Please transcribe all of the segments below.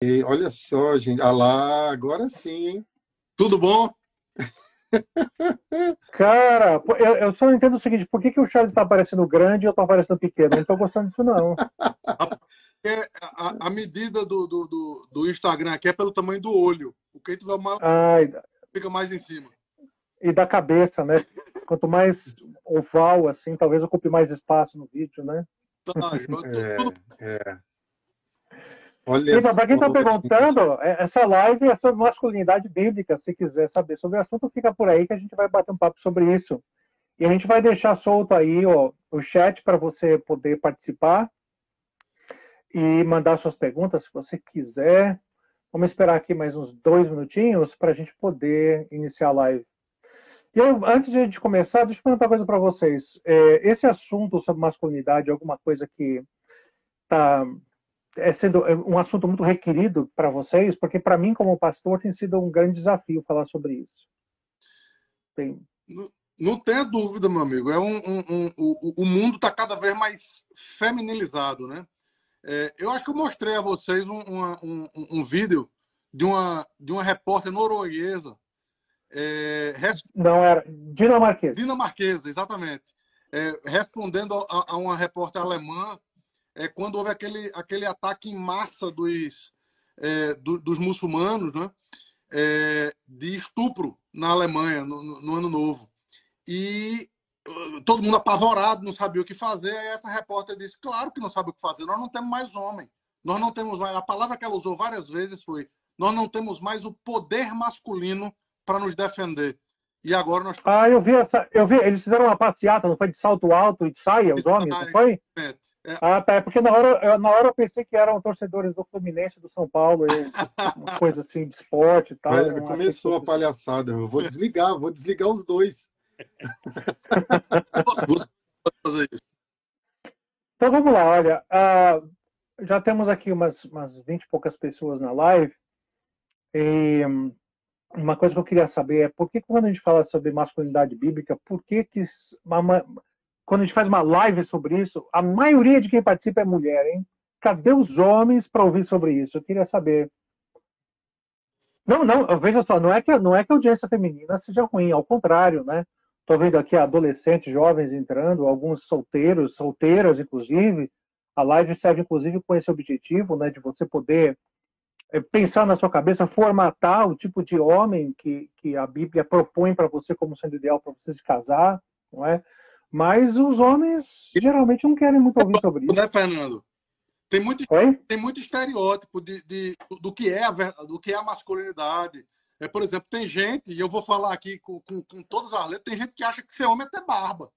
E olha só, gente. Ah lá, agora sim, hein? Tudo bom? Cara, pô, eu só não entendo o seguinte, por que que o Charles tá aparecendo grande e eu tô aparecendo pequeno? Eu não tô gostando disso, não. Rapaz, a medida do Instagram aqui é pelo tamanho do olho. O que tiver maior Ai, fica mais em cima. e da cabeça, né? Quanto mais oval, assim, talvez ocupe mais espaço no vídeo, né? Tá, João, tudo. É. Olha Então, para quem só, está gente. perguntando, essa live é sobre masculinidade bíblica. Se quiser saber sobre o assunto, fica por aí que a gente vai bater um papo sobre isso. E a gente vai deixar solto aí ó, o chat para você poder participar e mandar suas perguntas, se você quiser. Vamos esperar aqui mais uns 2 minutinhos para a gente poder iniciar a live. E eu, antes de a gente começar, deixa eu perguntar uma coisa para vocês. Esse assunto sobre masculinidade é alguma coisa que está sendo um assunto muito requerido para vocês? Porque para mim, como pastor, tem sido um grande desafio falar sobre isso. Tem... Não, não tenha dúvida, meu amigo. O mundo está cada vez mais feminilizado, né? Eu acho que eu mostrei a vocês um vídeo de uma repórter norueguesa, é, Não era dinamarquês. dinamarquesa, exatamente, respondendo a uma repórter alemã quando houve aquele ataque em massa dos muçulmanos, né? De estupro na Alemanha no Ano Novo. E todo mundo apavorado, não sabia o que fazer. Aí essa repórter disse: claro que não sabe o que fazer, nós não temos mais homem. Nós não temos mais. A palavra que ela usou várias vezes foi: nós não temos mais o poder masculino para nos defender. E agora nós Ah, eu vi, eles fizeram uma passeata, não foi de salto alto e de saia, os homens, não precisamos. foi? Ah, tá, é porque na hora eu pensei que eram torcedores do Fluminense do São Paulo, uma coisa assim de esporte e tal, eu não achei que Começou a fosse isso. palhaçada. Eu vou desligar os dois. Você pode fazer isso. Então vamos lá, olha, já temos aqui umas 20 e poucas pessoas na live, e uma coisa que eu queria saber é por que quando a gente fala sobre masculinidade bíblica, por que quando a gente faz uma live sobre isso, a maioria de quem participa é mulher, hein? Cadê os homens para ouvir sobre isso? Eu queria saber. Não, não, veja só, não é que a audiência feminina seja ruim, ao contrário, né? Estou vendo aqui adolescentes, jovens entrando, alguns solteiros, solteiras, inclusive. A live serve, inclusive, com esse objetivo, né, de você poder pensar na sua cabeça, formatar o tipo de homem que a Bíblia propõe para você como sendo ideal para você se casar, não é? Mas os homens geralmente não querem muito ouvir sobre isso. Né, Fernando? Tem muito, Oi? tem muito estereótipo do que é do que é a masculinidade. Por exemplo, tem gente, e eu vou falar aqui com todas as letras, tem gente que acha que ser homem é ter barba.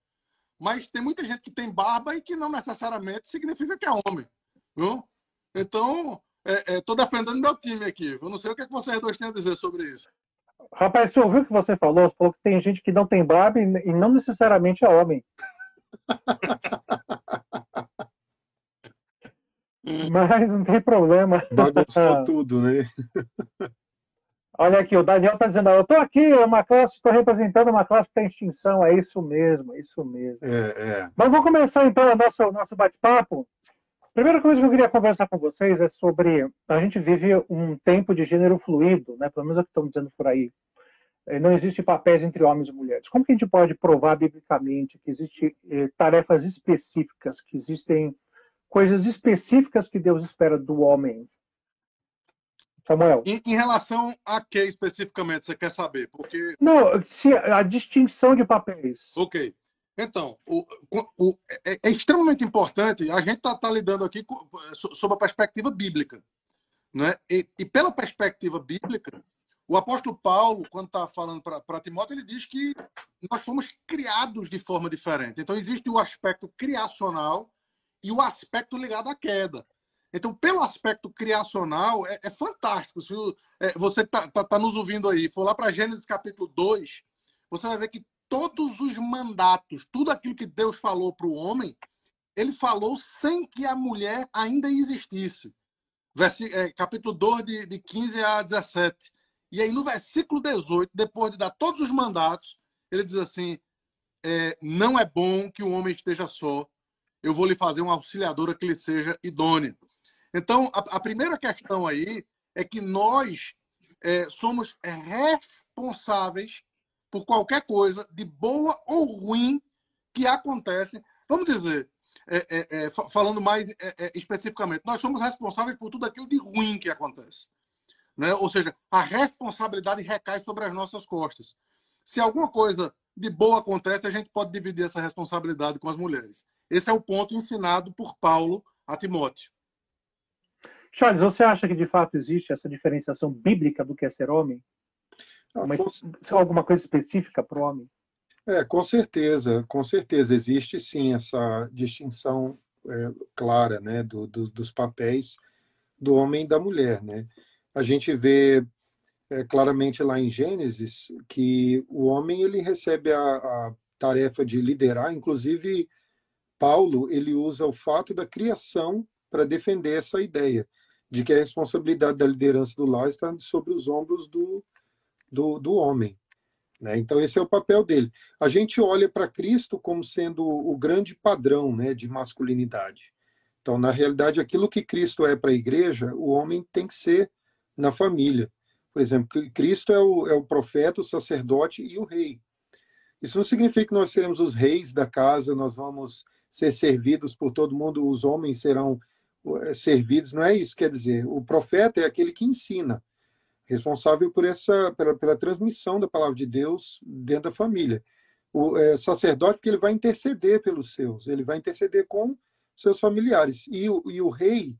Mas tem muita gente que tem barba e que não necessariamente significa que é homem. Viu? Então, estou defendendo meu time aqui. Eu não sei o que, é que vocês dois têm a dizer sobre isso. Rapaz, você ouviu o que você falou? Você falou que tem gente que não tem barba e não necessariamente é homem. Mas não tem problema. Bagunçou tudo, né? Olha aqui, o Daniel está dizendo, eu estou aqui, é uma classe, estou representando uma classe que está em extinção. É isso mesmo, é isso mesmo. É. Mas vamos começar então o nosso bate-papo. Primeira coisa que eu queria conversar com vocês é sobre a gente vive um tempo de gênero fluido, né? Pelo menos é o que estão dizendo por aí. Não existe papéis entre homens e mulheres. Como que a gente pode provar biblicamente que existem tarefas específicas, que existem coisas específicas que Deus espera do homem? Samuel. Em relação a que especificamente você quer saber? Porque. Não, se a distinção de papéis. Ok. Então, é extremamente importante. A gente está lidando aqui sob a perspectiva bíblica. Né? E pela perspectiva bíblica, o apóstolo Paulo, quando está falando para Timóteo, ele diz que nós fomos criados de forma diferente. Então, existe o aspecto criacional e o aspecto ligado à queda. Então, pelo aspecto criacional, é fantástico. Se você está nos ouvindo aí, for lá para Gênesis capítulo 2, você vai ver que todos os mandatos, tudo aquilo que Deus falou para o homem, ele falou sem que a mulher ainda existisse. Capítulo 2, de 15 a 17. E aí, no versículo 18, depois de dar todos os mandatos, ele diz assim: não é bom que o homem esteja só. Eu vou lhe fazer uma auxiliadora que lhe seja idônea. Então, a primeira questão aí é que nós somos responsáveis por qualquer coisa, de boa ou ruim, que acontece. Vamos dizer, falando mais especificamente, nós somos responsáveis por tudo aquilo de ruim que acontece. Né? Ou seja, a responsabilidade recai sobre as nossas costas. Se alguma coisa de boa acontece, a gente pode dividir essa responsabilidade com as mulheres. Esse é o ponto ensinado por Paulo a Timóteo. Charles, você acha que de fato existe essa diferenciação bíblica do que é ser homem? Alguma coisa específica para o homem? Com certeza existe sim essa distinção clara, né, dos papéis do homem e da mulher, né? A gente vê claramente lá em Gênesis que o homem ele recebe a tarefa de liderar, inclusive Paulo ele usa o fato da criação para defender essa ideia de que a responsabilidade da liderança do lar está sobre os ombros do homem. Né? Então, esse é o papel dele. A gente olha para Cristo como sendo o grande padrão, né, de masculinidade. Então, na realidade, aquilo que Cristo é para a igreja, o homem tem que ser na família. Por exemplo, Cristo é o profeta, o sacerdote e o rei. Isso não significa que nós seremos os reis da casa, nós vamos ser servidos por todo mundo, os homens serão servidos, não é isso que quer dizer. O profeta é aquele que ensina, responsável pela transmissão da palavra de Deus dentro da família. O sacerdote, porque ele vai interceder pelos seus, ele vai interceder com seus familiares. E o rei,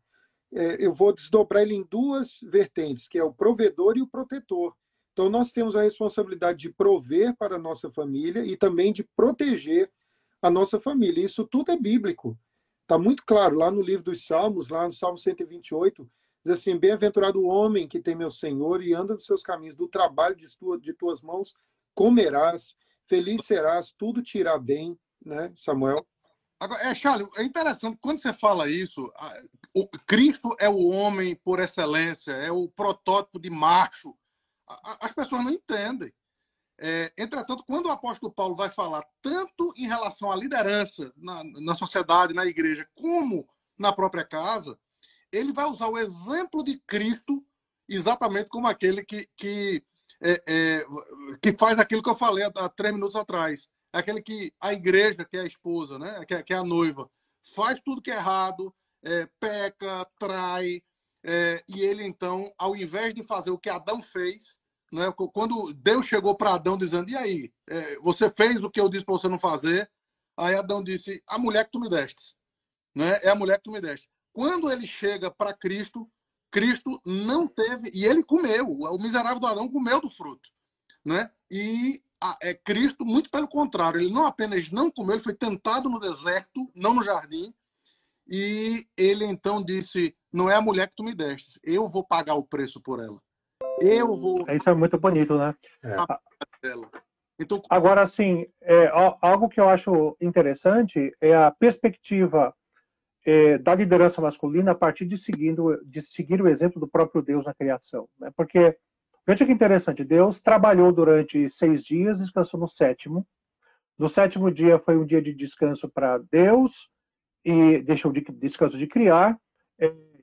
eu vou desdobrar ele em duas vertentes, que é o provedor e o protetor. Então, nós temos a responsabilidade de prover para a nossa família e também de proteger a nossa família. Isso tudo é bíblico. Está muito claro lá no livro dos Salmos, lá no Salmo 128, diz assim: bem-aventurado o homem que tem meu Senhor e anda nos seus caminhos, do trabalho de tuas mãos comerás, feliz serás, tudo te irá bem, né, Samuel? Agora, Charles, é interessante, quando você fala isso, o Cristo é o homem por excelência, é o protótipo de macho. As pessoas não entendem. Entretanto, quando o apóstolo Paulo vai falar tanto em relação à liderança na sociedade, na igreja, como na própria casa, ele vai usar o exemplo de Cristo exatamente como aquele que faz aquilo que eu falei há 3 minutos atrás. Aquele que a igreja, que é a esposa, né? que é a noiva, faz tudo que é errado, peca, trai, e ele, então, ao invés de fazer o que Adão fez, né? Quando Deus chegou para Adão dizendo: e aí, você fez o que eu disse para você não fazer? Aí Adão disse: a mulher que tu me deste. Né? É a mulher que tu me deste. Quando ele chega para Cristo, Cristo não teve, e ele comeu, o miserável do Adão comeu do fruto. Né? E Cristo, muito pelo contrário, ele não apenas não comeu, ele foi tentado no deserto, não no jardim, e ele então disse: não é a mulher que tu me deste, eu vou pagar o preço por ela. Eu vou... Isso é muito bonito, né? Então... Agora, assim, algo que eu acho interessante é a perspectiva da liderança masculina a partir de seguir o exemplo do próprio Deus na criação. Né? Porque, veja que interessante, Deus trabalhou durante 6 dias, descansou no 7º. No 7º dia foi um dia de descanso para Deus, e deixou de descanso de criar,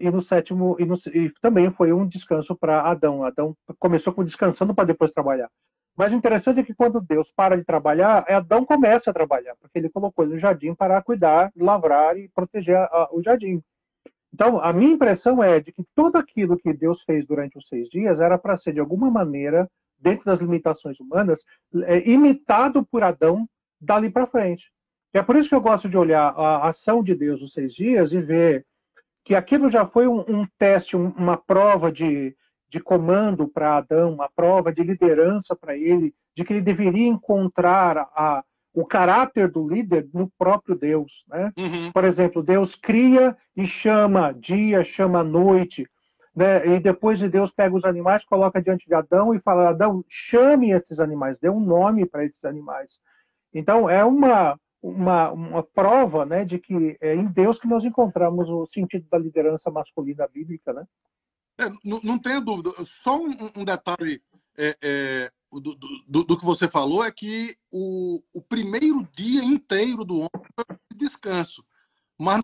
e no 7º, e também foi um descanso para Adão. Adão começou com descansando para depois trabalhar. Mas o interessante é que quando Deus para de trabalhar, Adão começa a trabalhar, porque ele colocou ele no jardim para cuidar, lavrar e proteger o jardim. Então, a minha impressão é de que tudo aquilo que Deus fez durante os 6 dias era para ser, de alguma maneira, dentro das limitações humanas, imitado por Adão dali para frente. E é por isso que eu gosto de olhar a ação de Deus nos 6 dias e ver que aquilo já foi um teste, uma prova de comando para Adão, uma prova de liderança para ele, de que ele deveria encontrar o caráter do líder no próprio Deus. Né? Uhum. Por exemplo, Deus cria e chama dia, chama noite. Né? E depois de Deus pega os animais, coloca diante de Adão e fala: Adão, chame esses animais, dê um nome para esses animais. Então, é uma prova, né, de que é em Deus que nós encontramos o sentido da liderança masculina bíblica, né? Não tenha dúvida. Só um detalhe do que você falou é que o primeiro dia inteiro do homem foi de descanso. Mas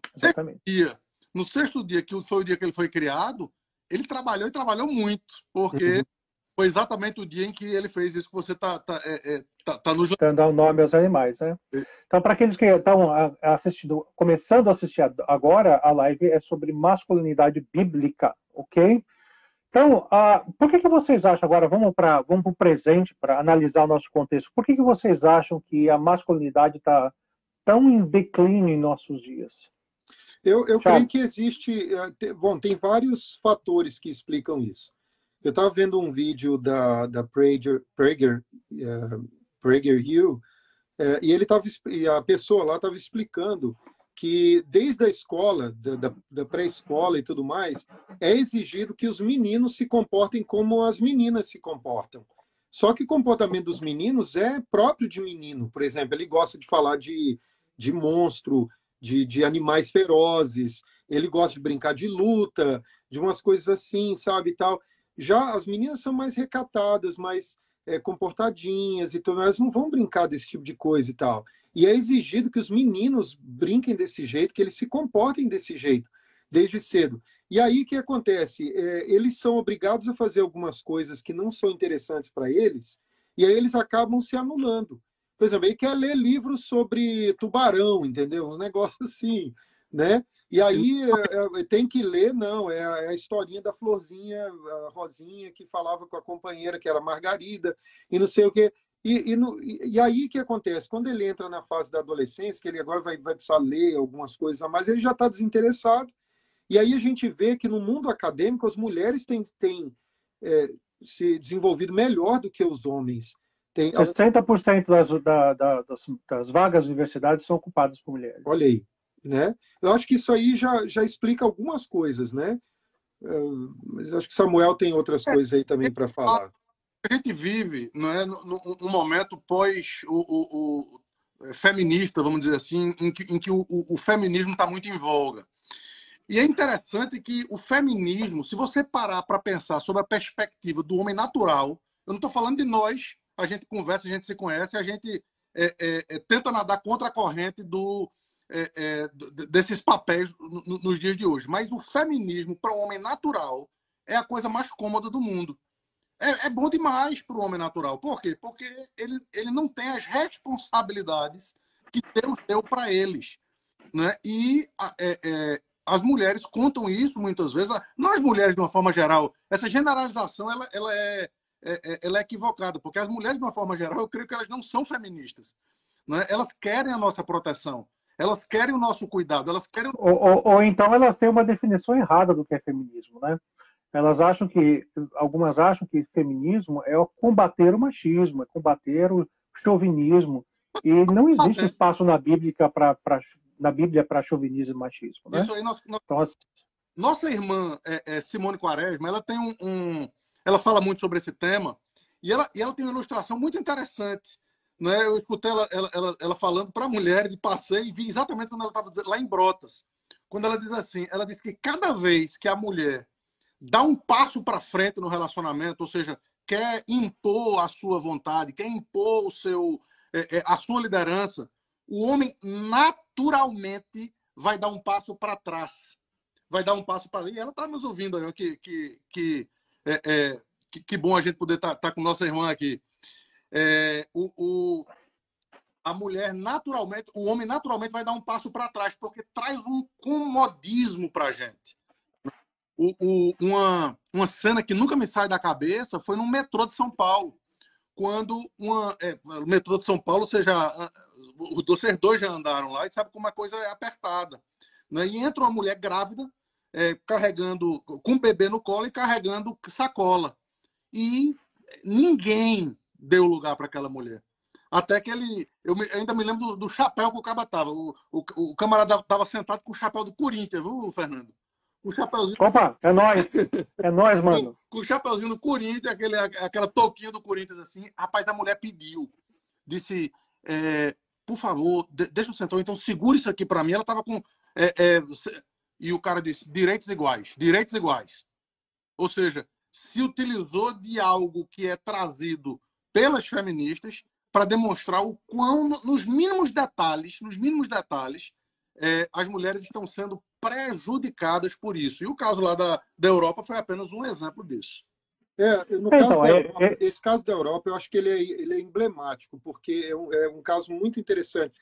no sexto dia, que foi o dia que ele foi criado, ele trabalhou e trabalhou muito, porque Uhum. foi exatamente o dia em que ele fez isso que você tá nos... Dando o nome aos animais, né? Então, para aqueles que estão assistindo, começando a assistir agora, a live é sobre masculinidade bíblica, ok? Então, por que vocês acham, agora vamos para o presente, para analisar o nosso contexto, por que vocês acham que a masculinidade está tão em declínio em nossos dias? Eu creio Thiago? que existe. Bom, tem vários fatores que explicam isso. Eu estava vendo um vídeo da PragerU, e e a pessoa lá estava explicando que desde a escola, da pré-escola e tudo mais, é exigido que os meninos se comportem como as meninas se comportam. Só que o comportamento dos meninos é próprio de menino. Por exemplo, ele gosta de falar de monstro, de animais ferozes, ele gosta de brincar de luta, de umas coisas assim, sabe, e tal. Já as meninas são mais recatadas, mais comportadinhas e tudo, elas não vão brincar desse tipo de coisa e tal. E é exigido que os meninos brinquem desse jeito, que eles se comportem desse jeito, desde cedo. E aí o que acontece? Eles são obrigados a fazer algumas coisas que não são interessantes para eles, e aí eles acabam se anulando. Por exemplo, ele quer ler livros sobre tubarão, entendeu? Um negócio assim, né? E aí tem que ler, não, é a historinha da Florzinha, a Rosinha, que falava com a companheira, que era Margarida, e não sei o quê. E aí o que acontece? Quando ele entra na fase da adolescência, que ele agora vai precisar ler algumas coisas a mais, ele já está desinteressado. E aí a gente vê que no mundo acadêmico as mulheres têm se desenvolvido melhor do que os homens. 60% das vagas de universidades são ocupadas por mulheres. Olha aí, né? Eu acho que isso aí já explica algumas coisas, né? Mas eu acho que Samuel tem outras coisas aí também para falar. A gente vive, não é, num momento pós o feminista, vamos dizer assim, em que o feminismo está muito em voga. E é interessante que o feminismo, se você parar para pensar sobre a perspectiva do homem natural, eu não estou falando de nós, a gente conversa, a gente se conhece, a gente tenta nadar contra a corrente desses papéis nos dias de hoje. Mas o feminismo, para o homem natural, é a coisa mais cômoda do mundo. É bom demais para o homem natural. Por quê? Porque ele não tem as responsabilidades que Deus deu para eles. Né? E as mulheres contam isso muitas vezes. Nós mulheres, de uma forma geral, essa generalização ela é equivocada, porque as mulheres, de uma forma geral, eu creio que elas não são feministas. Né? Elas querem a nossa proteção, elas querem o nosso cuidado, elas querem... Ou então elas têm uma definição errada do que é feminismo, né? Algumas acham que feminismo é combater o machismo, é combater o chauvinismo, e não existe espaço na Bíblia para chauvinismo e machismo, né? Isso aí Então, nossa irmã Simone Quaresma, ela tem ela fala muito sobre esse tema e ela tem uma ilustração muito interessante, né? Eu escutei ela falando para mulheres e passei e vi exatamente quando ela estava lá em Brotas, quando ela diz assim, ela diz que cada vez que a mulher dá um passo para frente no relacionamento, ou seja, quer impor a sua vontade, quer impor a sua liderança, o homem naturalmente vai dar um passo para trás. Vai dar um passo para... E ela está nos ouvindo aí, que bom a gente poder estar com nossa irmã aqui. A mulher naturalmente, o homem naturalmente vai dar um passo para trás, porque traz um comodismo para a gente. Uma cena que nunca me sai da cabeça foi no metrô de São Paulo. Quando o metrô de São Paulo, vocês dois já andaram lá e sabe como a coisa é apertada. Né? E entra uma mulher grávida, carregando, com o bebê no colo e carregando sacola. E ninguém deu lugar para aquela mulher. Até que eu ainda me lembro do chapéu que o cara tava. O camarada estava sentado com o chapéu do Corinthians, viu, Fernando? O chapéuzinho... Opa, é nóis. É nóis, mano. Com o chapeuzinho do Corinthians, aquela touquinha do Corinthians assim. Rapaz, a mulher pediu. Disse, por favor, deixa eu sentar, então segura isso aqui para mim. Ela tava com... e o cara disse, direitos iguais. Direitos iguais. Ou seja, se utilizou de algo que é trazido pelas feministas para demonstrar o quão, nos mínimos detalhes, as mulheres estão sendo prejudicadas por isso. E o caso lá da Europa foi apenas um exemplo disso. No caso da Europa, esse caso da Europa, eu acho que ele é emblemático, porque é um caso muito interessante.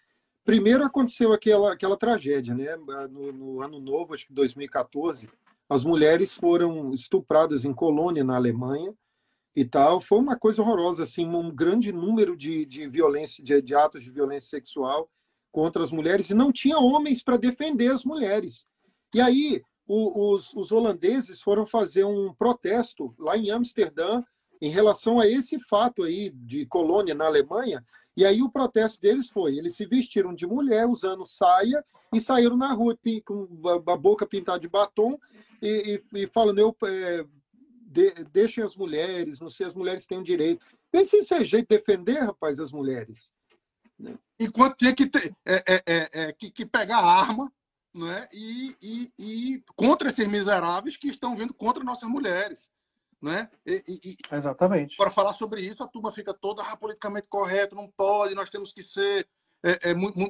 Primeiro aconteceu aquela tragédia, né? No Ano Novo, acho que 2014, as mulheres foram estupradas em Colônia, na Alemanha, e tal. Foi uma coisa horrorosa, assim, um grande número de violência, de atos de violência sexual contra as mulheres, e não tinha homens para defender as mulheres. E aí os holandeses foram fazer um protesto lá em Amsterdã em relação a esse fato aí de Colônia, na Alemanha. E aí o protesto deles foi, eles se vestiram de mulher, usando saia, e saíram na rua com a boca pintada de batom e falando, deixem as mulheres, não sei, as mulheres têm um direito. Pense em ser jeito de defender, rapaz, as mulheres. Enquanto tinha que ter, que pegar arma, não é? E contra esses miseráveis que estão vindo contra nossas mulheres. Né? Exatamente. Para falar sobre isso, a turma fica toda politicamente correto, não pode, nós temos que ser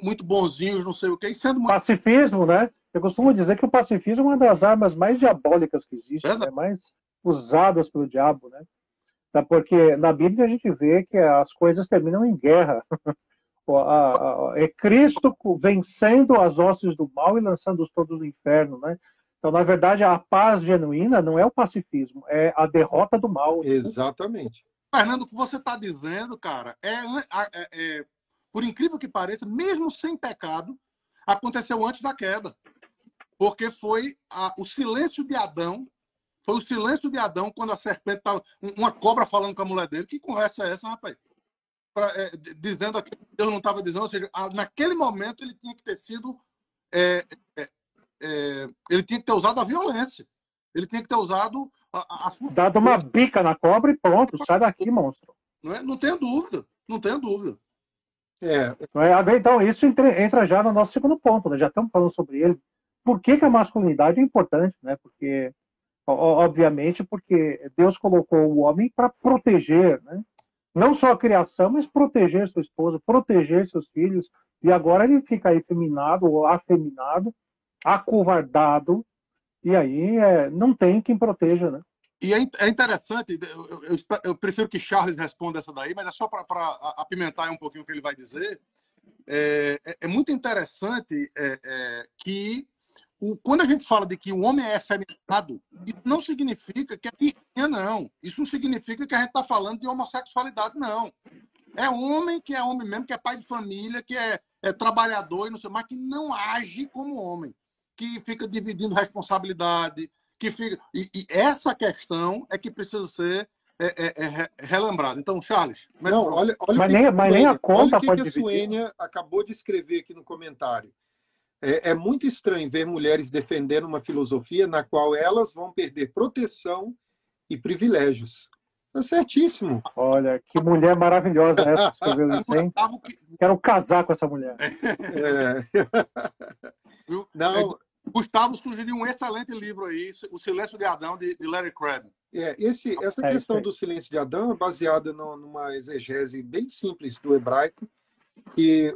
muito bonzinhos, não sei o quê. E sendo muito... Pacifismo, né? Eu costumo dizer que o pacifismo é uma das armas mais diabólicas que existem, né? Mais usadas pelo diabo, né? Porque na Bíblia a gente vê que as coisas terminam em guerra. É Cristo vencendo as hostes do mal e lançando-os todos no inferno, né? Então, na verdade, a paz genuína não é o pacifismo, é a derrota do mal. Exatamente. Fernando, o que você está dizendo, cara, por incrível que pareça, mesmo sem pecado, aconteceu antes da queda. Porque foi o silêncio de Adão. Foi o silêncio de Adão quando a serpente estava. Uma cobra falando com a mulher dele. Que conversa é essa, rapaz? Dizendo aquilo que Deus não estava dizendo. Ou seja, naquele momento ele tinha que ter sido. Ele tinha que ter usado a violência. Ele tinha que ter usado dado uma bica na cobra e pronto, sai daqui, monstro. Não tenha dúvida. Não tenha dúvida. Então, isso entra já no nosso segundo ponto, né? Já estamos falando sobre ele. Por que a masculinidade é importante, né? Porque, obviamente, porque Deus colocou o homem para proteger, né? Não só a criação, mas proteger sua esposa, proteger seus filhos. E agora ele fica aí efeminado ou afeminado, acovardado, e aí não tem quem proteja, né? E é interessante, eu prefiro que Charles responda essa daí, mas é só para apimentar um pouquinho o que ele vai dizer. É muito interessante que quando a gente fala de que o homem é efeminado, isso não significa que é pirrinha, não. Isso não significa que a gente está falando de homossexualidade, não. É homem que é homem mesmo, que é pai de família, que é trabalhador, e não sei, mas que não age como homem, que fica dividindo responsabilidade, que fica... E essa questão é que precisa ser relembrada. Então, Charles... Não, olha mas nem a conta pode dividir. Olha o que a Suênia acabou de escrever aqui no comentário. É muito estranho ver mulheres defendendo uma filosofia na qual elas vão perder proteção e privilégios. Tá certíssimo. Olha, que mulher maravilhosa essa que escreveu isso, hein? Quero casar com essa mulher. Não... Gustavo sugeriu um excelente livro aí, O Silêncio de Adão, de Larry Crabb. Essa questão do silêncio de Adão é baseada numa exegese bem simples do hebraico, que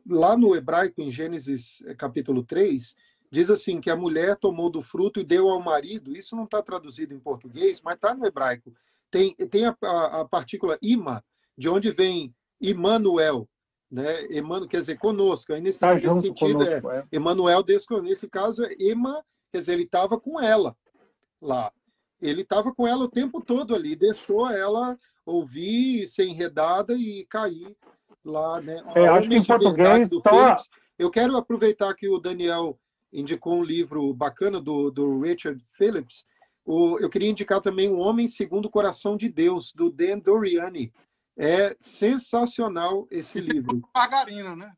lá no hebraico, em Gênesis capítulo 3, diz assim, que a mulher tomou do fruto e deu ao marido. Isso não está traduzido em português, mas está no hebraico. Tem a partícula ima, de onde vem Immanuel, né? Emmanuel quer dizer conosco. Aí nesse sentido conosco, Emmanuel, nesse caso é Ema, quer dizer, ele estava com ela lá. Ele estava com ela o tempo todo ali, deixou ela ouvir, ser enredada e cair lá, né? Acho que em português Phillips. Eu quero aproveitar que o Daniel indicou um livro bacana do Richard Phillips. Eu queria indicar também O Homem Segundo o Coração de Deus, do Dan Doriani. É sensacional esse livro. Margarina, né?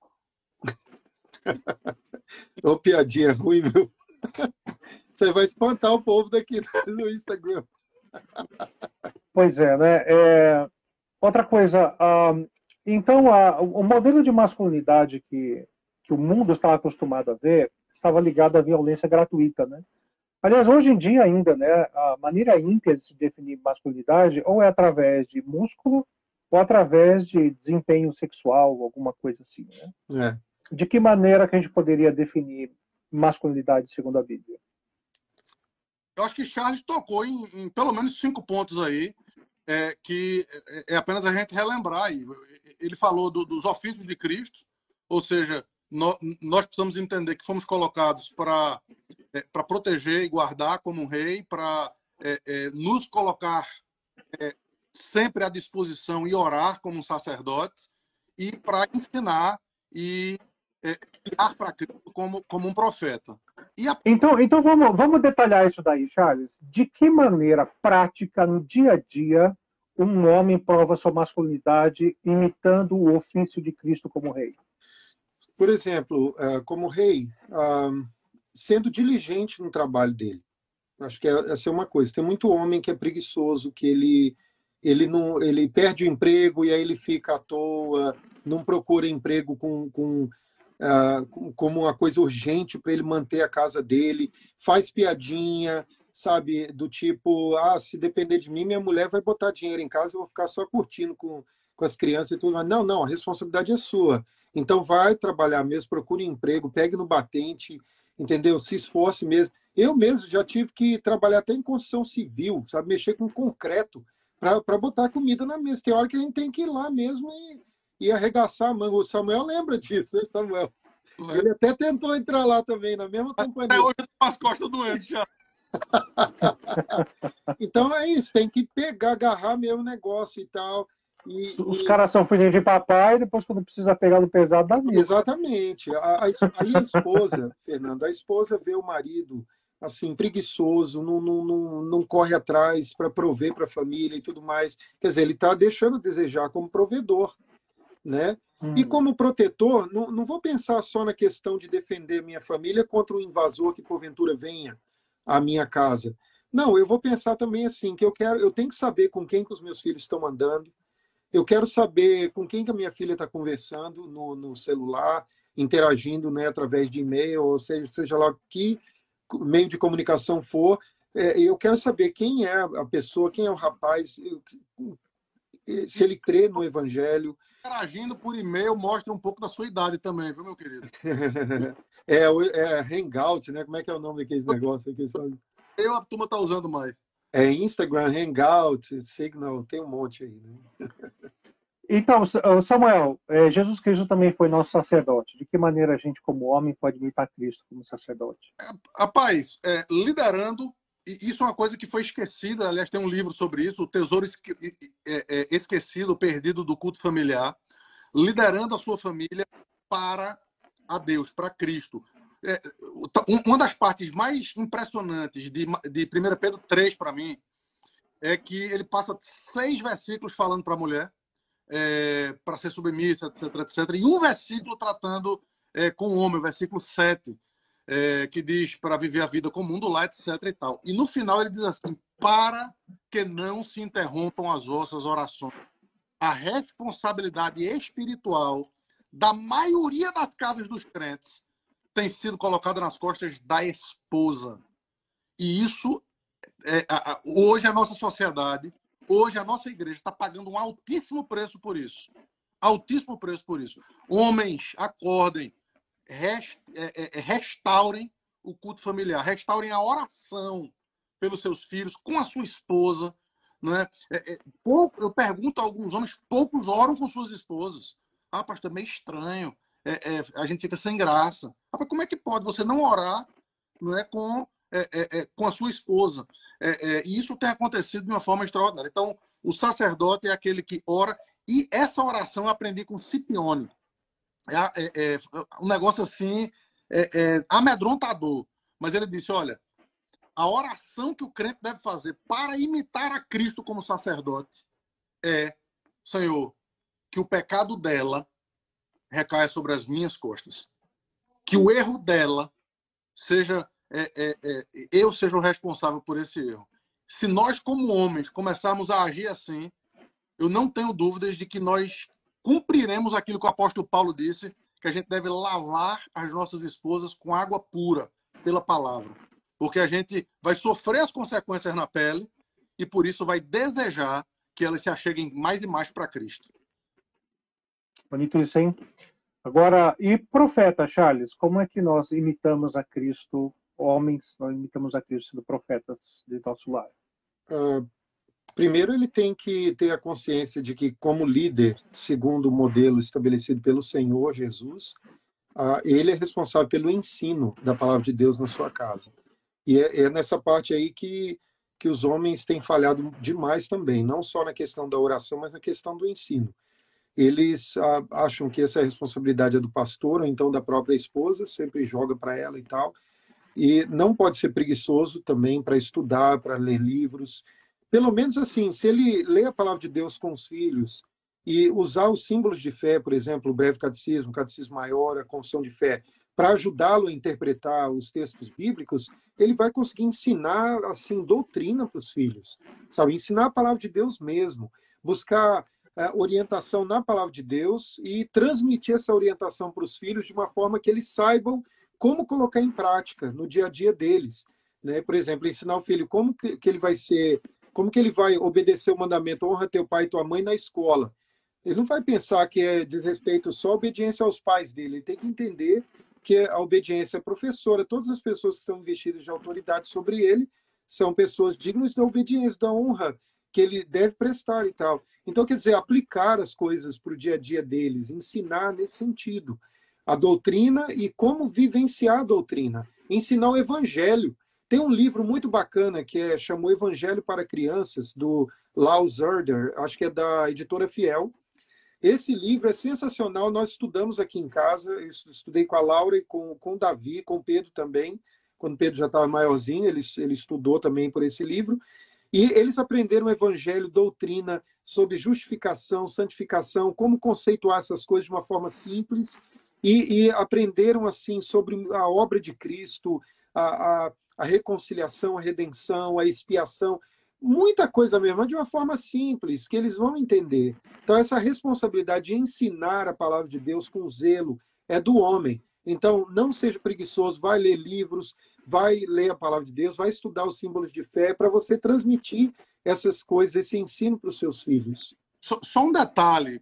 Ô, piadinha ruim, meu. Você vai espantar o povo daqui no Instagram. Pois é, né? Outra coisa, então o modelo de masculinidade que o mundo estava acostumado a ver estava ligado à violência gratuita, né? Aliás, hoje em dia ainda, né? A maneira ímpia de se definir masculinidade ou é através de músculo ou através de desempenho sexual, alguma coisa assim, né? de que maneira que a gente poderia definir masculinidade segundo a Bíblia? Eu acho que Charles tocou em pelo menos 5 pontos aí, que é apenas a gente relembrar. Ele falou dos ofícios de Cristo, ou seja, nós precisamos entender que fomos colocados para proteger e guardar como um rei, para nos colocar sempre à disposição e orar como um sacerdote, e para ensinar e guiar para Cristo como um profeta. Então vamos detalhar isso daí, Charles. De que maneira prática, no dia a dia, um homem prova sua masculinidade imitando o ofício de Cristo como rei? Por exemplo, como rei, sendo diligente no trabalho dele. Acho que essa é uma coisa. Tem muito homem que é preguiçoso, que ele perde o emprego e aí ele fica à toa, não procura emprego como uma coisa urgente para ele manter a casa dele, faz piadinha, sabe, do tipo, se depender de mim, minha mulher vai botar dinheiro em casa, eu vou ficar só curtindo com as crianças e tudo. Mas não, a responsabilidade é sua. Então vai trabalhar mesmo, procure emprego, pegue no batente, entendeu? Se esforce mesmo. Eu mesmo já tive que trabalhar até em construção civil, sabe, mexer com concreto para botar comida na mesa. Tem hora que a gente tem que ir lá mesmo e arregaçar a manga. O Samuel lembra disso, né, Samuel? Ele até tentou entrar lá também, na mesma companhia. Até hoje eu tô com as costas doentes já. Então é isso, tem que pegar, agarrar mesmo o negócio e tal. Os caras são filhinhos de papai, e depois, quando precisa pegar no pesado, dá nisso. Exatamente. Aí a esposa, Fernando, a esposa vê o marido assim, preguiçoso, não corre atrás para prover para a família e tudo mais. Quer dizer, ele está deixando a desejar como provedor, né? E como protetor, não vou pensar só na questão de defender minha família contra um invasor que porventura venha à minha casa. Não, eu vou pensar também assim, que eu tenho que saber com quem que os meus filhos estão andando, eu quero saber com quem que a minha filha está conversando no celular, interagindo, né, através de e-mail, ou seja lá que meio de comunicação for. Eu quero saber quem é a pessoa, quem é o rapaz, se ele crê no evangelho. Interagindo por e-mail mostra um pouco da sua idade também, viu, meu querido? É Hangout, né? Como é que é o nome daqueles negócios aqui? A turma está usando mais. É Instagram, Hangout, Signal, tem um monte aí, né? Então, Samuel, Jesus Cristo também foi nosso sacerdote. De que maneira a gente, como homem, pode imitar Cristo como sacerdote? Rapaz, liderando, e isso é uma coisa que foi esquecida, aliás, tem um livro sobre isso, O Tesouro Esquecido, Perdido do Culto Familiar, liderando a sua família para a Deus, para Cristo. Uma das partes mais impressionantes de 1 Pedro 3, para mim, é que ele passa 6 versículos falando para a mulher, para ser submissa, etc, etc. E um versículo tratando com o homem, o versículo 7, que diz para viver a vida comum do lar, etc e tal. E no final ele diz assim, para que não se interrompam as vossas orações. A responsabilidade espiritual da maioria das casas dos crentes tem sido colocada nas costas da esposa. E isso, hoje a nossa sociedade, hoje a nossa igreja está pagando um altíssimo preço por isso. Altíssimo preço por isso. Homens, acordem, restaurem o culto familiar, restaurem a oração pelos seus filhos, com a sua esposa. Não é? Eu pergunto a alguns homens, poucos oram com suas esposas. Pastor, é meio estranho. A gente fica sem graça. Como é que pode você não orar, não é, com a sua esposa? E isso tem acontecido de uma forma extraordinária. Então, o sacerdote é aquele que ora. E essa oração eu aprendi com Scipione. Um negócio assim, amedrontador. Mas ele disse, olha, a oração que o crente deve fazer para imitar a Cristo como sacerdote é, Senhor, que o pecado dela recaia sobre as minhas costas. Que o erro dela seja... eu seja o responsável por esse erro. Se nós, como homens, começarmos a agir assim, eu não tenho dúvidas de que nós cumpriremos aquilo que o apóstolo Paulo disse, que a gente deve lavar as nossas esposas com água pura, pela palavra. Porque a gente vai sofrer as consequências na pele e, por isso, vai desejar que elas se acheguem mais e mais para Cristo. Bonito isso, hein? Agora, e profeta, Charles, como é que nós imitamos a Cristo, homens, nós imitamos a Cristo sendo profetas de nosso lar? Primeiro, ele tem que ter a consciência de que, como líder, segundo o modelo estabelecido pelo Senhor Jesus, ele é responsável pelo ensino da palavra de Deus na sua casa. E é nessa parte aí que os homens têm falhado demais também, não só na questão da oração, mas na questão do ensino. Eles acham que essa responsabilidade é do pastor ou então da própria esposa, sempre joga para ela e tal. E não pode ser preguiçoso também para estudar, para ler livros. Pelo menos assim, se ele lê a palavra de Deus com os filhos e usar os símbolos de fé, por exemplo, o breve catecismo, o catecismo maior, a confissão de fé, para ajudá-lo a interpretar os textos bíblicos, ele vai conseguir ensinar assim doutrina para os filhos, sabe? Ensinar a palavra de Deus mesmo, buscar orientação na palavra de Deus e transmitir essa orientação para os filhos de uma forma que eles saibam como colocar em prática no dia a dia deles, né? Por exemplo, ensinar o filho como que ele vai ser, como que ele vai obedecer o mandamento honra teu pai e tua mãe na escola. Ele não vai pensar que diz respeito só à obediência aos pais dele, ele tem que entender que a obediência é professora. Todas as pessoas que estão investidas de autoridade sobre ele são pessoas dignas da obediência, da honra que ele deve prestar e tal. Então, quer dizer, aplicar as coisas para o dia a dia deles, ensinar nesse sentido a doutrina e como vivenciar a doutrina, ensinar o evangelho. Tem um livro muito bacana que chamou Evangelho para Crianças, do Lau Zerder, acho que é da editora Fiel. Esse livro é sensacional, nós estudamos aqui em casa, eu estudei com a Laura e com o Davi, com o Pedro também, quando o Pedro já estava maiorzinho, ele estudou também por esse livro, e eles aprenderam o evangelho, doutrina, sobre justificação, santificação, como conceituar essas coisas de uma forma simples, e aprenderam assim sobre a obra de Cristo, a reconciliação, a redenção, a expiação, muita coisa mesmo, de uma forma simples, que eles vão entender. Então, essa responsabilidade de ensinar a palavra de Deus com zelo é do homem. Então, não seja preguiçoso, vai ler livros, vai ler a palavra de Deus, vai estudar os símbolos de fé para você transmitir essas coisas, esse ensino para os seus filhos. Só um detalhe,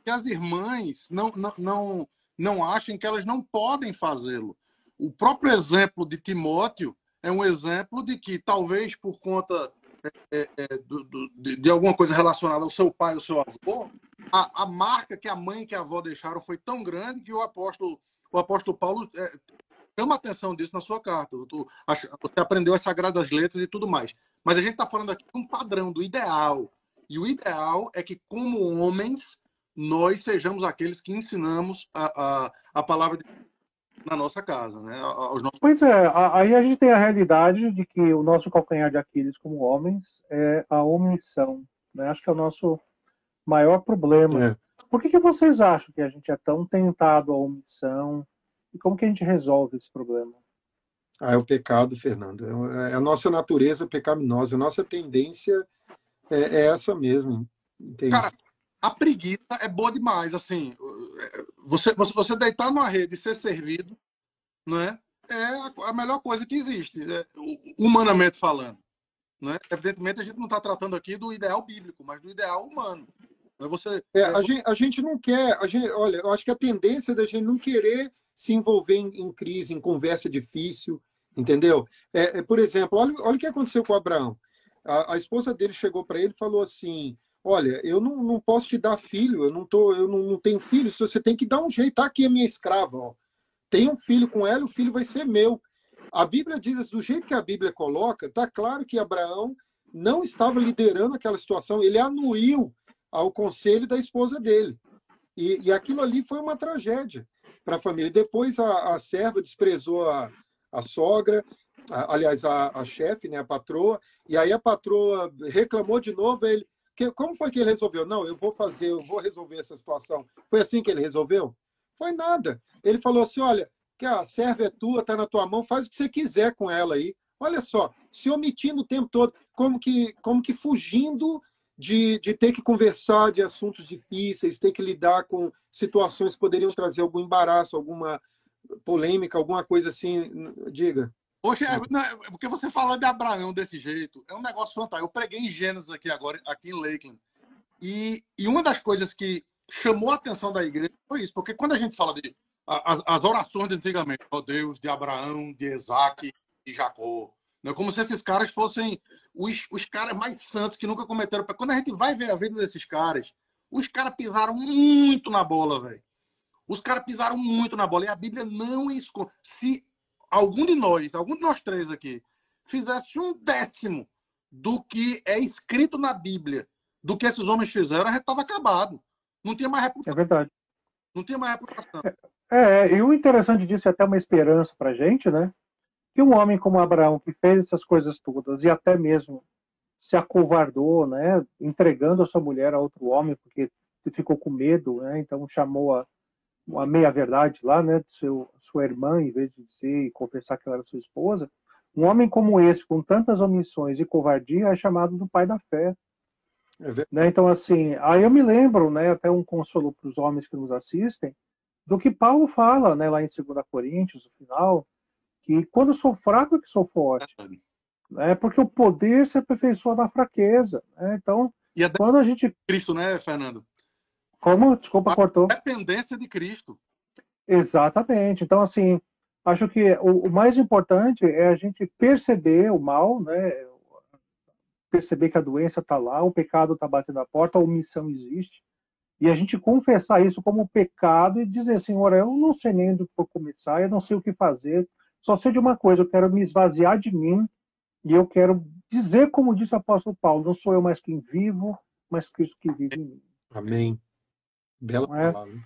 que as irmãs não achem que elas não podem fazê-lo. O próprio exemplo de Timóteo é um exemplo de que, talvez por conta de alguma coisa relacionada ao seu pai, ao seu avô, a marca que a mãe e que a avó deixaram foi tão grande que o apóstolo Paulo chama a atenção disso na sua carta. Você aprendeu as sagradas letras e tudo mais. Mas a gente está falando aqui de um padrão, do ideal. E o ideal é que, como homens, nós sejamos aqueles que ensinamos a palavra de Deus na nossa casa, né? Aos nossos... Pois é, aí a gente tem a realidade de que o nosso calcanhar de Aquiles como homens é a omissão, né? Acho que é o nosso maior problema. É. Por que vocês acham que a gente é tão tentado à omissão? E como que a gente resolve esse problema? É o pecado, Fernando. É a nossa natureza pecaminosa, a nossa tendência é essa mesmo. Entende? Cara, a preguiça é boa demais, assim. Você deitar numa rede e ser servido, né, é a melhor coisa que existe, humanamente falando. Né? Evidentemente, a gente não está tratando aqui do ideal bíblico, mas do ideal humano. A gente não quer... olha, eu acho que a tendência da gente não querer se envolver em crise, em conversa difícil, entendeu? Por exemplo, olha o que aconteceu com o Abraão. A esposa dele chegou para ele e falou assim: olha, eu não posso te dar filho, eu não tenho filho, você tem que dar um jeito. Tá aqui a minha escrava, ó. Tem um filho com ela, o filho vai ser meu. A Bíblia diz, do jeito que a Bíblia coloca, tá claro que Abraão não estava liderando aquela situação, ele anuiu ao conselho da esposa dele. E aquilo ali foi uma tragédia para a família. Depois a serva desprezou a sogra, aliás, a chefe, né, a patroa, e aí a patroa reclamou de novo. Como foi que ele resolveu? Não, eu vou resolver essa situação. Foi assim que ele resolveu? Foi nada. Ele falou assim: olha, que a serva é tua, está na tua mão, faz o que você quiser com ela aí. Olha só, se omitindo o tempo todo, como que fugindo de ter que conversar de assuntos difíceis, ter que lidar com situações que poderiam trazer algum embaraço, alguma polêmica, alguma coisa assim. Diga. Poxa, porque você fala de Abraão desse jeito, é um negócio fantástico. Eu preguei em Gênesis aqui agora, aqui em Lakeland. E uma das coisas que chamou a atenção da igreja foi isso, porque quando a gente fala de as orações de antigamente, ó Deus de Abraão, de Isaac e Jacó, né? Como se esses caras fossem os caras mais santos que nunca cometeram. Quando a gente vai ver a vida desses caras, os caras pisaram muito na bola, velho. Os caras pisaram muito na bola. E a Bíblia não esconde. Se algum de nós três aqui, fizesse 1/10 do que é escrito na Bíblia, do que esses homens fizeram, a gente estava acabado. Não tinha mais reputação. É verdade. Não tinha mais reputação. E o interessante disso é até uma esperança para a gente, né? Que um homem como Abraão, que fez essas coisas todas e até mesmo se acovardou, né? Entregando a sua mulher a outro homem, porque ficou com medo, né? Então chamou a meia-verdade lá, né? De sua irmã, em vez de dizer e confessar que ela era sua esposa. Um homem como esse, com tantas omissões e covardia, é chamado do pai da fé. Né? Então, assim, aí eu me lembro, né? Até um consolo para os homens que nos assistem, do que Paulo fala, né, lá em 2 Coríntios, no final, que quando eu sou fraco é que sou forte. Né, porque o poder se aperfeiçoa na fraqueza. Né? Então, e quando a gente... Cristo, né, Fernando? Como? Desculpa, cortou. Dependência de Cristo. Exatamente. Então, assim, acho que o mais importante é a gente perceber o mal, né? Perceber que a doença está lá, o pecado está batendo a porta, a omissão existe. E a gente confessar isso como pecado e dizer, Senhor, eu não sei nem do que começar, eu não sei o que fazer, só sei de uma coisa, eu quero me esvaziar de mim e eu quero dizer, como disse o apóstolo Paulo, não sou eu mais quem vivo, mas Cristo que vive em mim. Amém. Bela palavra.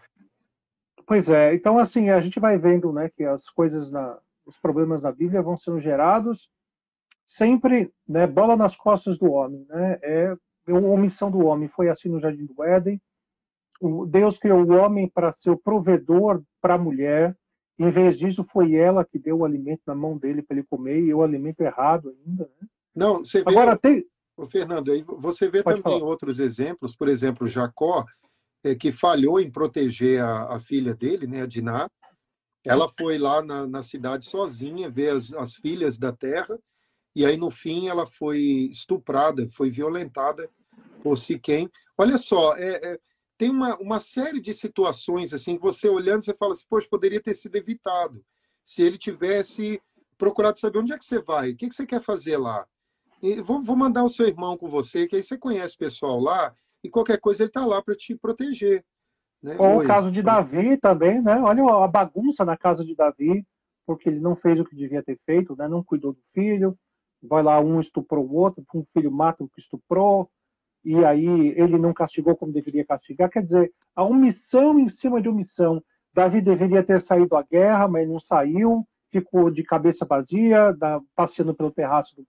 Pois é, então assim, a gente vai vendo, né, que as coisas, os problemas na Bíblia vão sendo gerados sempre, né, bola nas costas do homem, né, a omissão do homem, foi assim no Jardim do Éden. Deus criou o homem para ser o provedor para a mulher. Em vez disso, foi ela que deu o alimento na mão dele para ele comer, e o alimento errado ainda. Né? Não, você vê, agora tem... Fernando, aí você vê Pode também falar. outros exemplos. Por exemplo, Jacó, que falhou em proteger a filha dele, né, a Diná. Ela foi lá na cidade sozinha ver as filhas da terra, e aí, no fim, ela foi estuprada, foi violentada por Siquém. Olha só, tem uma série de situações assim que você olhando, você fala assim, poxa, poderia ter sido evitado se ele tivesse procurado saber onde é que você vai, o que você quer fazer lá. E vou mandar o seu irmão com você, que aí você conhece o pessoal lá, e qualquer coisa ele está lá para te proteger. Né? Ou o caso de Davi também, né? Olha a bagunça na casa de Davi, porque ele não fez o que devia ter feito, né? Não cuidou do filho, vai lá, um estuprou o outro, um filho mata o que estuprou, e aí ele não castigou como deveria castigar. Quer dizer, a omissão em cima de omissão. Davi deveria ter saído à guerra, mas não saiu, ficou de cabeça vazia, passeando pelo terraço do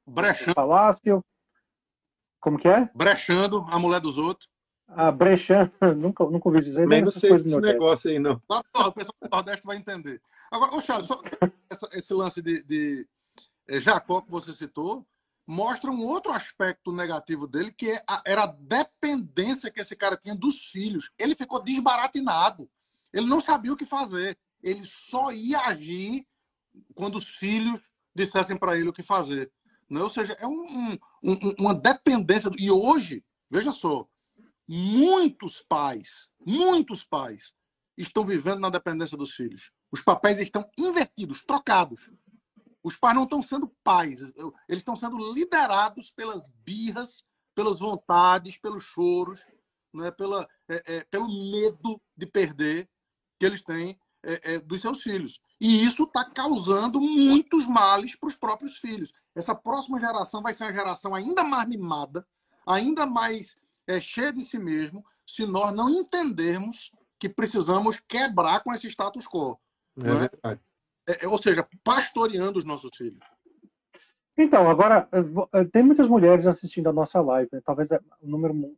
palácio. Como que é? Brechando a mulher dos outros. Brechando, nunca ouvi dizer. Nem não sei desse negócio aí, não. O pessoal do Nordeste vai entender. Agora, Charles, só esse lance de Jacó que você citou, mostra um outro aspecto negativo dele, que era a dependência que esse cara tinha dos filhos. Ele ficou desbaratinado. Ele não sabia o que fazer. Ele só ia agir quando os filhos dissessem para ele o que fazer. Ou seja, é uma dependência. E hoje, veja só, muitos pais estão vivendo na dependência dos filhos. Os papéis estão invertidos, trocados. Os pais não estão sendo pais, eles estão sendo liderados pelas birras, pelas vontades, pelos choros, né? Pelo medo de perder que eles têm dos seus filhos. E isso está causando muitos males para os próprios filhos. Essa próxima geração vai ser uma geração ainda mais mimada, ainda mais cheia de si mesmo, se nós não entendermos que precisamos quebrar com esse status quo. É verdade. Ou seja, pastoreando os nossos filhos. Então, agora, tem muitas mulheres assistindo a nossa live, né? Talvez um número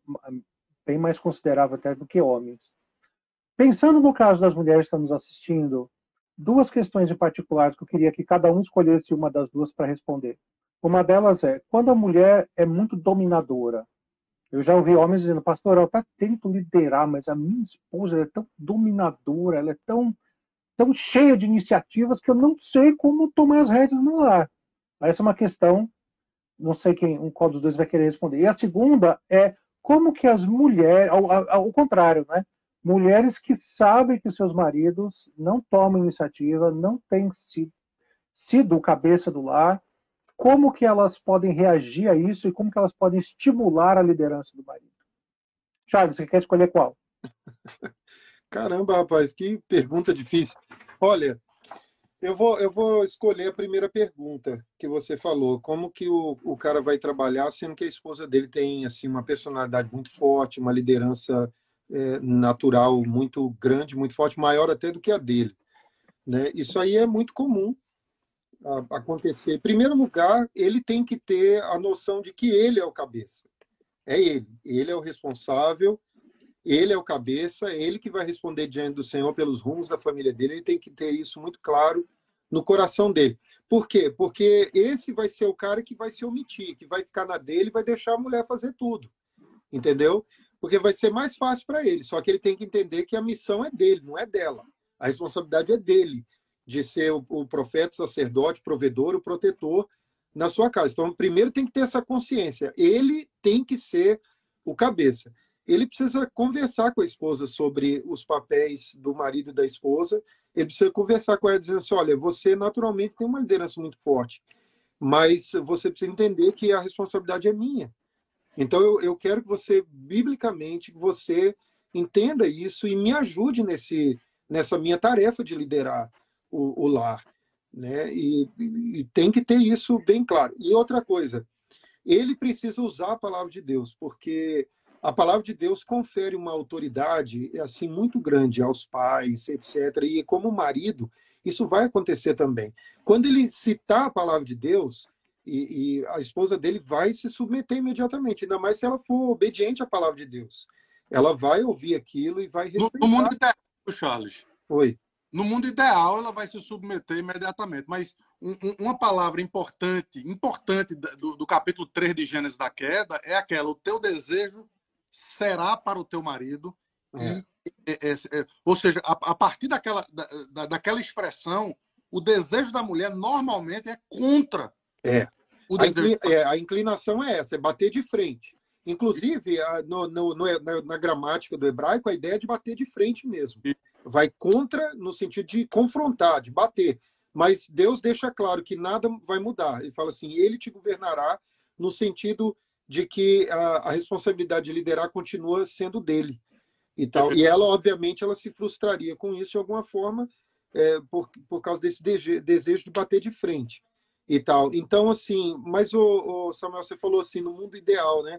bem mais considerável até do que homens. Pensando no caso das mulheres que estão nos assistindo, duas questões em particulares que eu queria que cada um escolhesse uma das duas para responder. Uma delas é, quando a mulher é muito dominadora, eu já ouvi homens dizendo, pastor, eu até tento liderar, mas a minha esposa é tão dominadora, ela é tão cheia de iniciativas que eu não sei como tomar as rédeas no lar. Essa é uma questão, não sei qual dos dois vai querer responder. E a segunda é como que as mulheres, ao contrário, né? mulheres que sabem que seus maridos não tomam iniciativa, não têm sido o cabeça do lar, como que elas podem reagir a isso e como que elas podem estimular a liderança do marido? Charles, você quer escolher qual? Caramba, rapaz, que pergunta difícil. Olha, eu vou escolher a primeira pergunta que você falou. Como que o cara vai trabalhar sendo que a esposa dele tem assim uma personalidade muito forte, uma liderança natural muito grande, muito forte, maior até do que a dele, né? Isso aí é muito comum acontecer. Em primeiro lugar, ele tem que ter a noção de que ele é o cabeça. É ele. Ele é o responsável, ele é o cabeça, é ele que vai responder diante do Senhor pelos rumos da família dele. Ele tem que ter isso muito claro no coração dele. Por quê? Porque esse vai ser o cara que vai se omitir, que vai ficar na dele e vai deixar a mulher fazer tudo. Entendeu? Porque vai ser mais fácil para ele. Só que ele tem que entender que a missão é dele, não é dela. A responsabilidade é dele, de ser o profeta, o sacerdote, o provedor, o protetor na sua casa. Então, primeiro tem que ter essa consciência. Ele tem que ser o cabeça. Ele precisa conversar com a esposa sobre os papéis do marido e da esposa. Ele precisa conversar com ela dizendo assim, olha, você naturalmente tem uma liderança muito forte, mas você precisa entender que a responsabilidade é minha. Então, eu quero que você, biblicamente, você entenda isso e me ajude nessa minha tarefa de liderar o lar, né? E tem que ter isso bem claro. E outra coisa, ele precisa usar a palavra de Deus, porque a palavra de Deus confere uma autoridade assim muito grande aos pais, etc. E como marido, isso vai acontecer também. Quando ele citar a palavra de Deus, e a esposa dele vai se submeter imediatamente, ainda mais se ela for obediente à palavra de Deus. Ela vai ouvir aquilo e vai respeitar. No mundo ideal, Charles. Oi. No mundo ideal, ela vai se submeter imediatamente. Mas uma palavra importante do capítulo 3 de Gênesis da queda é aquela: o teu desejo será para o teu marido. Ou seja, a partir daquela expressão, o desejo da mulher normalmente é contra o desejo. A inclinação é essa, é bater de frente. Inclusive, na gramática do hebraico, a ideia é de bater de frente mesmo. Vai contra no sentido de confrontar, de bater. Mas Deus deixa claro que nada vai mudar. Ele fala assim, ele te governará no sentido de que a responsabilidade de liderar continua sendo dele. E, tal. E ela, obviamente, ela se frustraria com isso de alguma forma por causa desse desejo de bater de frente. E tal. Então, assim, mas o Samuel, você falou assim, no mundo ideal, né?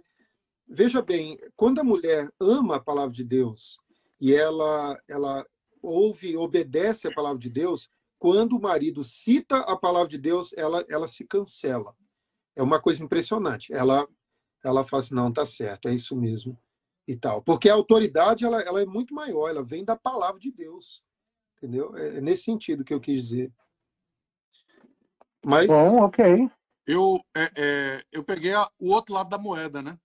Veja bem, quando a mulher ama a palavra de Deus e ela ouve e obedece a palavra de Deus, quando o marido cita a palavra de Deus, ela se cancela. É uma coisa impressionante. Ela fala assim, não, tá certo, é isso mesmo. E tal. Porque a autoridade ela é muito maior, ela vem da palavra de Deus. Entendeu? É nesse sentido que eu quis dizer. Mas... Bom, ok. Eu peguei o outro lado da moeda, né?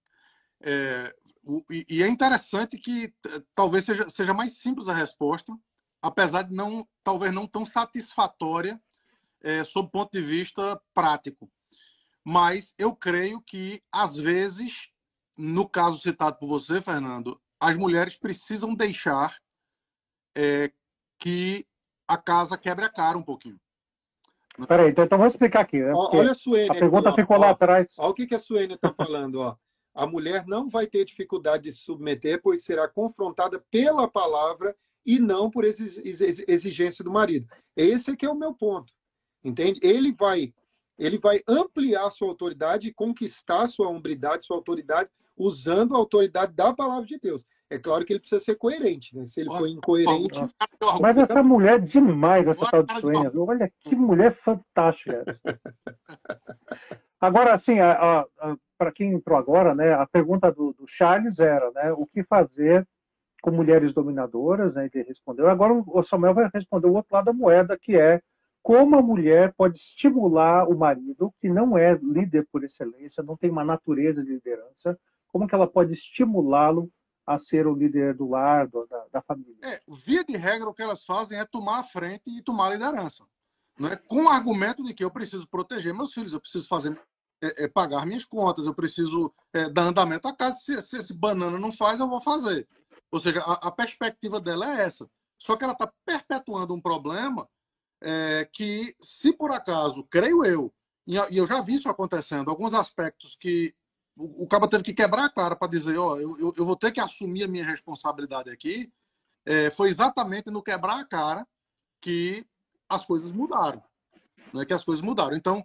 E é interessante que talvez seja mais simples a resposta, apesar de talvez não tão satisfatória sob o ponto de vista prático. Mas eu creio que, às vezes, no caso citado por você, Fernando, as mulheres precisam deixar que a casa quebre a cara um pouquinho. Peraí, então vou explicar aqui. Né? Olha a Suênia. A pergunta ficou lá atrás. Olha o que a Suênia está falando. Ó. A mulher não vai ter dificuldade de se submeter, pois será confrontada pela palavra e não por exigência do marido. Esse é que é o meu ponto. Entende? Ele vai ampliar sua autoridade e conquistar sua hombridade, sua autoridade, usando a autoridade da palavra de Deus. É claro que ele precisa ser coerente, né? Se ele for incoerente... Mas essa mulher é demais, essa tal de Suênia. Olha que mulher fantástica. Agora, assim, para quem entrou agora, né, a pergunta do Charles era, né, o que fazer com mulheres dominadoras, né, ele respondeu. Agora o Samuel vai responder o outro lado da moeda, que é como a mulher pode estimular o marido, que não é líder por excelência, não tem uma natureza de liderança, como que ela pode estimulá-lo a ser o líder do lar, da família. Via de regra, o que elas fazem é tomar a frente e tomar a liderança. Né? Com o argumento de que eu preciso proteger meus filhos, eu preciso pagar minhas contas, eu preciso dar andamento à casa. Se esse banana não faz, eu vou fazer. Ou seja, a perspectiva dela é essa. Só que ela está perpetuando um problema que, se por acaso, creio eu, e eu já vi isso acontecendo, alguns aspectos que o cara teve que quebrar a cara para dizer, ó, eu vou ter que assumir a minha responsabilidade aqui, foi exatamente no quebrar a cara que as coisas mudaram. Né? Que as coisas mudaram. Então,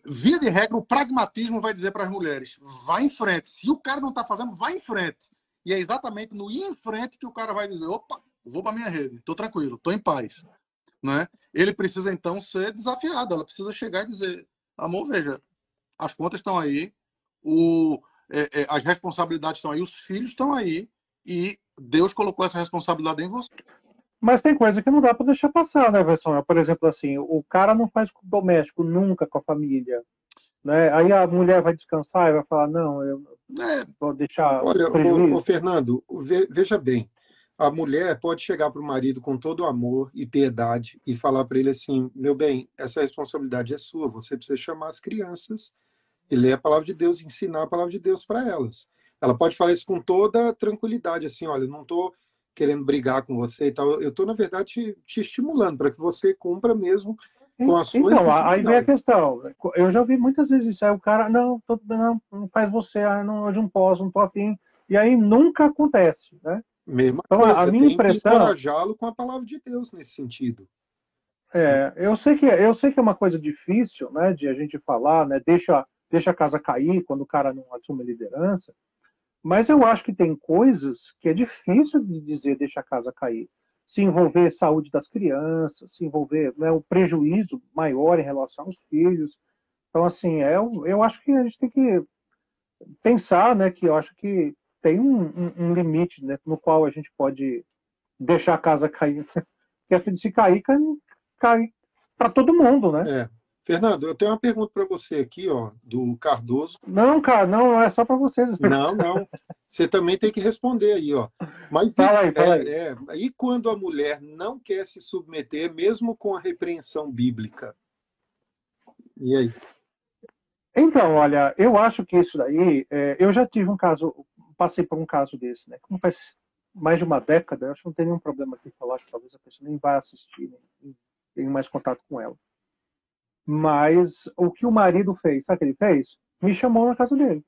via de regra, o pragmatismo vai dizer para as mulheres, vai em frente. Se o cara não está fazendo, vai em frente. E é exatamente no ir em frente que o cara vai dizer, opa, vou para minha rede, estou tranquilo, estou em paz. Né? Ele precisa, então, ser desafiado. Ela precisa chegar e dizer, amor, veja, as contas estão aí, as responsabilidades estão aí, os filhos estão aí, e Deus colocou essa responsabilidade em você. Mas tem coisa que não dá para deixar passar, né, Verson? Por exemplo, assim, o cara não faz doméstico nunca com a família. Né? Aí a mulher vai descansar e vai falar, não, eu vou deixar Olha, prejuízo. Fernando, veja bem, a mulher pode chegar para o marido com todo amor e piedade e falar para ele assim, meu bem, essa responsabilidade é sua, você precisa chamar as crianças e ler a palavra de Deus, ensinar a palavra de Deus para elas. Ela pode falar isso com toda tranquilidade, assim, olha, não estou querendo brigar com você e tal, eu estou, na verdade, te estimulando para que você cumpra mesmo com a sua Então, aí vem a responsabilidade. questão. Eu já vi muitas vezes isso. Aí o cara, não, não faz você, não, hoje não posso, não estou afim. E aí nunca acontece, né? Mesma Então, a coisa, minha tem que impressão encorajá-lo com a palavra de Deus nesse sentido. eu sei que é uma coisa difícil, né, de a gente falar, né, deixa a casa cair quando o cara não assume liderança, mas eu acho que tem coisas que é difícil de dizer deixa a casa cair. Se envolver saúde das crianças, se envolver, né, o prejuízo maior em relação aos filhos. Então, assim, eu acho que a gente tem que pensar, né, que eu acho que tem um limite, né, no qual a gente pode deixar a casa cair. Porque se cair, cai para todo mundo, né? É. Fernando, eu tenho uma pergunta para você aqui, ó, do Cardoso. Não, cara, não é só para vocês. Não, não. Você também tem que responder aí, ó. Mas Fala aí, fala aí. e quando a mulher não quer se submeter, mesmo com a repreensão bíblica? E aí? Então, olha, eu acho que isso daí, eu já tive um caso, passei por um caso desse, né? Como faz mais de uma década, eu acho que não tem nenhum problema aqui falar, que talvez a pessoa nem vá assistir, nem tenha mais contato com ela. Mas o que o marido fez, sabe o que ele fez? Me chamou na casa dele.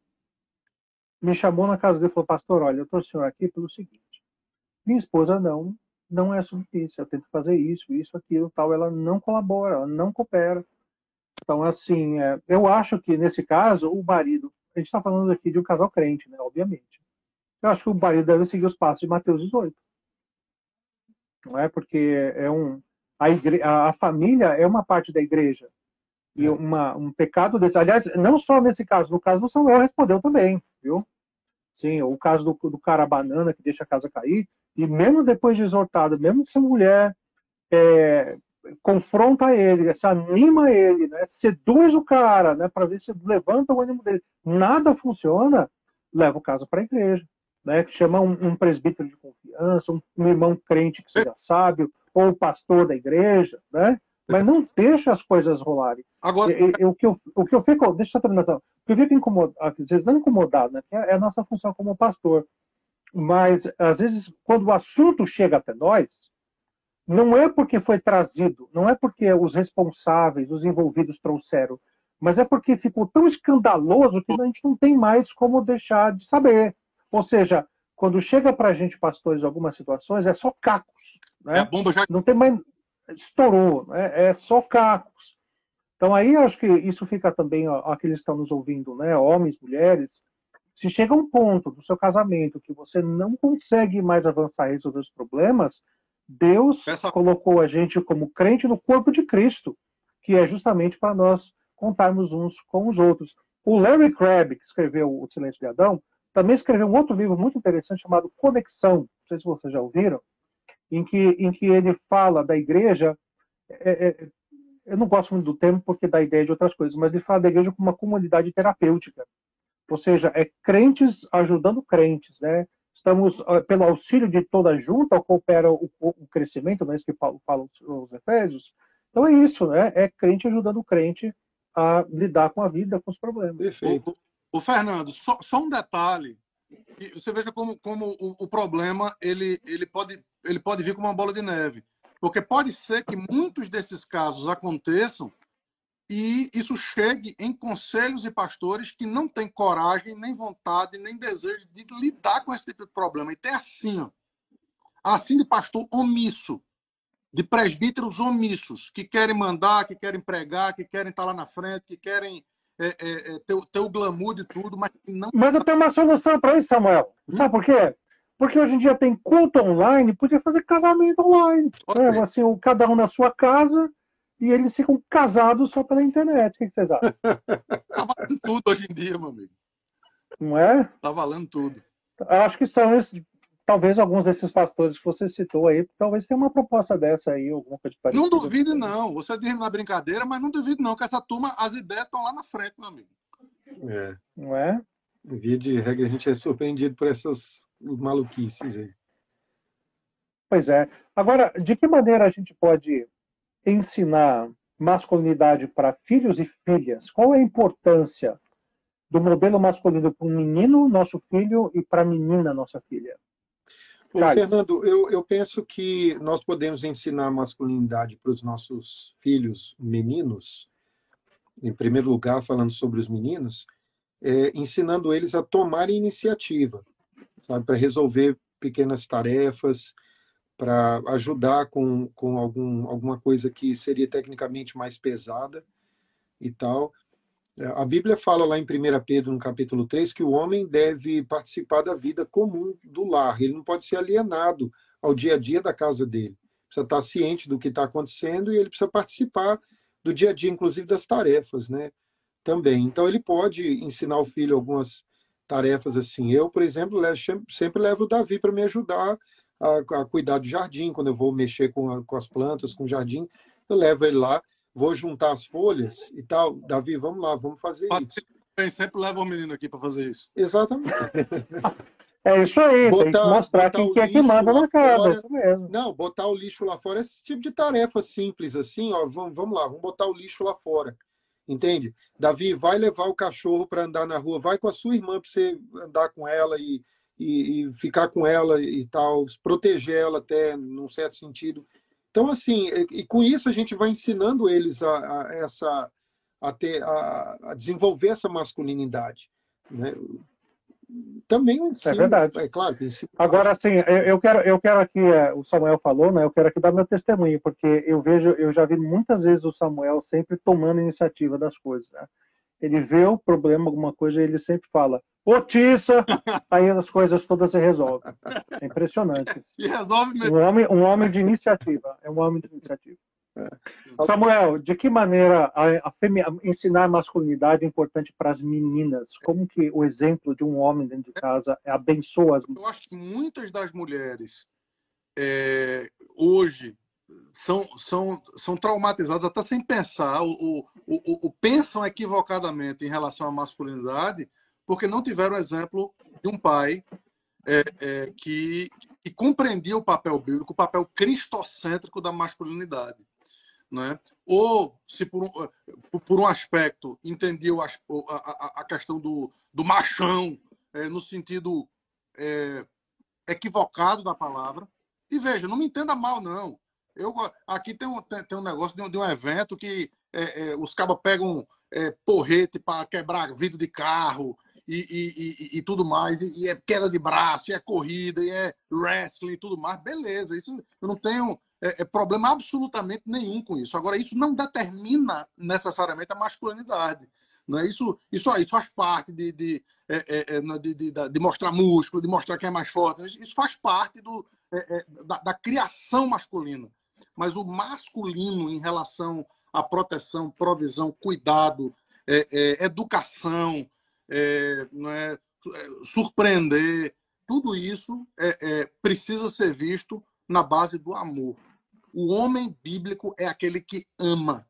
Me chamou na casa dele e falou, pastor, olha, eu trouxe o senhor aqui pelo seguinte, minha esposa não é submissa, eu tento fazer isso, aquilo, tal, ela não colabora, ela não coopera. Então, assim, eu acho que nesse caso, o marido, a gente está falando aqui de um casal crente, né, obviamente. Eu acho que o marido deve seguir os passos de Mateus 18. Não é? Porque a família é uma parte da igreja. E um pecado desse. Aliás, não só nesse caso, no caso do Samuel respondeu também, viu? Sim, o caso do cara banana que deixa a casa cair, e mesmo depois de exortado, mesmo se a mulher confronta ele, se anima ele, né, seduz o cara, né, para ver se levanta o ânimo dele, nada funciona, leva o caso para a igreja, né, chama um presbítero de confiança, um irmão crente que seja sábio, ou o pastor da igreja, né, mas não deixa as coisas rolarem. Agora, O que eu fico, deixa eu terminar, então. O que eu fico incomodado, às vezes não incomodado, né, é a nossa função como pastor, mas às vezes quando o assunto chega até nós, não é porque foi trazido, não é porque os responsáveis, os envolvidos trouxeram, mas é porque ficou tão escandaloso que a gente não tem mais como deixar de saber. Ou seja, quando chega para a gente, pastores, algumas situações, é só cacos. Né? a bomba já. Não tem mais. Estourou, né? É só cacos. Então aí acho que isso fica também, aqueles que estão nos ouvindo, né? Homens, mulheres. Se chega um ponto do seu casamento que você não consegue mais avançar e resolver os problemas, Deus colocou a gente como crente no corpo de Cristo, que é justamente para nós contarmos uns com os outros. O Larry Crabb, que escreveu O Silêncio de Adão, também escreveu um outro livro muito interessante chamado Conexão, não sei se vocês já ouviram, em que ele fala da igreja, eu não gosto muito do termo porque dá ideia de outras coisas, mas ele fala da igreja como uma comunidade terapêutica. Ou seja, crentes ajudando crentes, né? Estamos, pelo auxílio de toda junta, coopera o crescimento, não é isso que Paulo fala os Efésios? Então é isso, né? É crente ajudando o crente a lidar com a vida, com os problemas. Perfeito. O Fernando, só um detalhe E você veja como o problema ele pode vir como uma bola de neve. Porque pode ser que muitos desses casos aconteçam e isso chegue em conselhos e pastores que não têm coragem, nem vontade, nem desejo de lidar com esse tipo de problema. E tem assim, ó, assim de pastor omisso, de presbíteros omissos, que querem mandar, que querem pregar, que querem estar lá na frente, que querem ter o glamour de tudo, mas que não... Mas eu tenho uma solução para isso, Samuel. Sabe por quê? Porque hoje em dia tem culto online, podia fazer casamento online. Né? Assim, cada um na sua casa e eles ficam casados só pela internet. O que vocês acham? Tá valendo tudo hoje em dia, meu amigo. Não é? Tá valendo tudo. Eu acho que são talvez alguns desses pastores que você citou aí, talvez tenha uma proposta dessa aí, alguma coisa parecida. Não duvide, não. Você diz na brincadeira, mas não duvide, não, que essa turma, as ideias estão lá na frente, meu amigo. Não é? Via de regra, a gente é surpreendido por essas maluquices aí. Pois é. Agora, de que maneira a gente pode ensinar masculinidade para filhos e filhas? Qual é a importância do modelo masculino para um menino, nosso filho, e para a menina, nossa filha? Ô, Fernando, eu penso que nós podemos ensinar masculinidade para os nossos filhos meninos, em primeiro lugar, falando sobre os meninos, ensinando eles a tomarem iniciativa, sabe, para resolver pequenas tarefas, para ajudar com alguma coisa que seria tecnicamente mais pesada e tal. A Bíblia fala lá em 1 Pedro, no capítulo 3, que o homem deve participar da vida comum do lar. Ele não pode ser alienado ao dia a dia da casa dele. Precisa estar ciente do que está acontecendo e ele precisa participar do dia a dia, inclusive das tarefas, né? Também. Então, ele pode ensinar o filho algumas tarefas assim. Eu, por exemplo, sempre levo o Davi para me ajudar a cuidar do jardim. Quando eu vou mexer com as plantas, com o jardim, eu levo ele lá. Vou juntar as folhas e tal. Davi, vamos lá, vamos fazer isso. Eu sempre leva o menino aqui para fazer isso. Exatamente. É isso aí, tem que mostrar quem é que manda na casa. Isso mesmo. Não, botar o lixo lá fora, esse tipo de tarefa simples, assim, ó, vamos lá, vamos botar o lixo lá fora. Entende? Davi, vai levar o cachorro para andar na rua, vai com a sua irmã para você andar com ela e ficar com ela e tal, proteger ela até, num certo sentido. Então, assim, e com isso a gente vai ensinando eles a desenvolver essa masculinidade, né? Também ensino, é verdade. É claro que ensino. Agora, assim, eu quero aqui, o Samuel falou, né? Eu quero aqui dar meu testemunho, porque eu já vi muitas vezes o Samuel sempre tomando iniciativa das coisas, né? Ele vê o problema, alguma coisa, e ele sempre fala, otiça, aí as coisas todas se resolvem. É impressionante. E resolve mesmo. Um homem de iniciativa. É um homem de iniciativa. Samuel, de que maneira ensinar masculinidade é importante para as meninas? Como que o exemplo de um homem dentro de casa abençoa as meninas? Eu acho que muitas das mulheres hoje são traumatizadas até sem pensar, pensam equivocadamente em relação à masculinidade porque não tiveram o exemplo de um pai que compreendia o papel bíblico, o papel cristocêntrico da masculinidade. Né? Ou, se por um aspecto, entendia a questão do machão, no sentido equivocado da palavra. E veja, não me entenda mal, não. Aqui tem um negócio de um evento que os cabas pegam porrete para quebrar vidro de carro e tudo mais, e é queda de braço, e é corrida, e é wrestling e tudo mais. Beleza, isso eu não tenho problema absolutamente nenhum com isso. Agora, isso não determina necessariamente a masculinidade. Não é? Isso faz parte de mostrar músculo, de mostrar quem é mais forte. Isso faz parte da criação masculina. Mas o masculino em relação à proteção, provisão, cuidado, educação, surpreender, tudo isso precisa ser visto na base do amor. O homem bíblico é aquele que ama.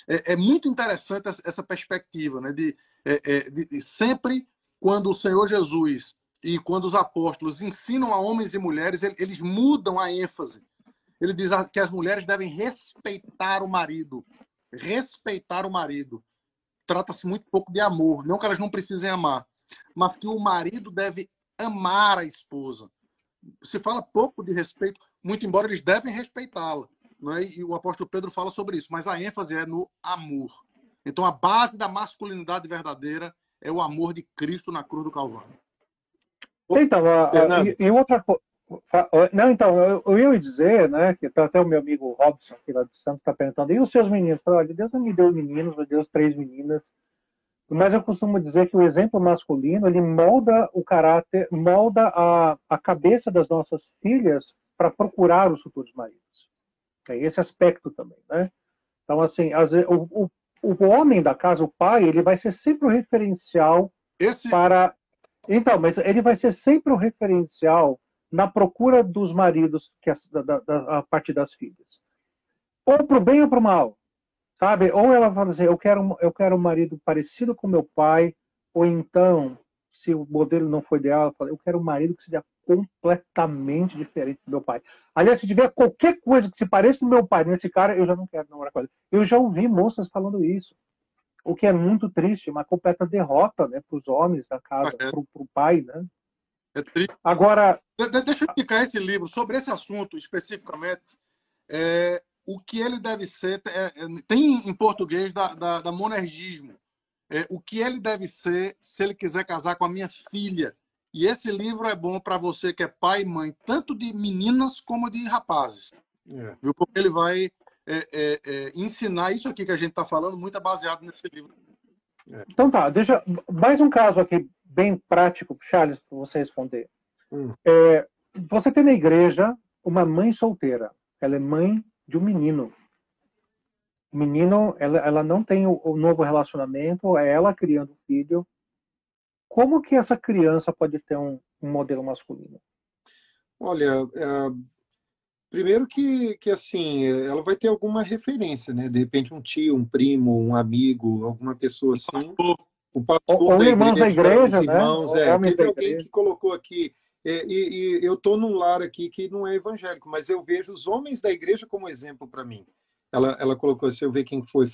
É muito interessante essa perspectiva, né? de sempre quando o Senhor Jesus e quando os apóstolos ensinam a homens e mulheres, eles mudam a ênfase. Ele diz que as mulheres devem respeitar o marido. Respeitar o marido. Trata-se muito pouco de amor. Não que elas não precisem amar, mas que o marido deve amar a esposa. Se fala pouco de respeito, muito embora eles devem respeitá-la, não é? E o apóstolo Pedro fala sobre isso, mas a ênfase é no amor. Então, a base da masculinidade verdadeira é o amor de Cristo na cruz do Calvário. Então, e outra coisa. Não, então, eu ia dizer, né, que até o meu amigo Robson, aqui lá de Santos, está perguntando, e os seus meninos? Eu falei, olha, Deus não me deu meninos, me deu 3 meninas, mas eu costumo dizer que o exemplo masculino, ele molda o caráter, molda a cabeça das nossas filhas para procurar os futuros maridos. Tem esse aspecto também, né? Então, assim, o homem da casa, o pai, ele vai ser sempre o referencial para... Então, mas ele vai ser sempre o referencial na procura dos maridos a partir das filhas. Ou para o bem ou para o mal, sabe? Ou ela fala assim, eu quero um marido parecido com meu pai, ou então, se o modelo não for ideal, ela fala, eu quero um marido que seja completamente diferente do meu pai. Aliás, se tiver qualquer coisa que se pareça com meu pai nesse cara, eu já não quero namorar com ele. Eu já ouvi moças falando isso. O que é muito triste, uma completa derrota, né, para os homens da casa, para o pai, né? É triste. Agora, deixa eu explicar esse livro sobre esse assunto especificamente. O que ele deve ser, tem em português da monergismo. O que ele deve ser se ele quiser casar com a minha filha. E esse livro é bom para você que é pai e mãe, tanto de meninas como de rapazes. Viu? Porque ele vai ensinar isso aqui que a gente está falando, muito baseado nesse livro. Então tá, deixa mais um caso aqui bem prático, Charles, para você responder. Você tem na igreja uma mãe solteira. Ela é mãe de um menino. O menino, ela não tem o novo relacionamento, é ela criando o filho. Como que essa criança pode ter um modelo masculino? Olha, primeiro que assim, ela vai ter alguma referência, né? De repente um tio, um primo, um amigo, alguma pessoa assim. O pastor ou irmãos da igreja, os irmãos, né? Teve alguém que colocou aqui, e eu estou num lar aqui que não é evangélico, mas eu vejo os homens da igreja como exemplo para mim. Ela colocou, se eu ver quem foi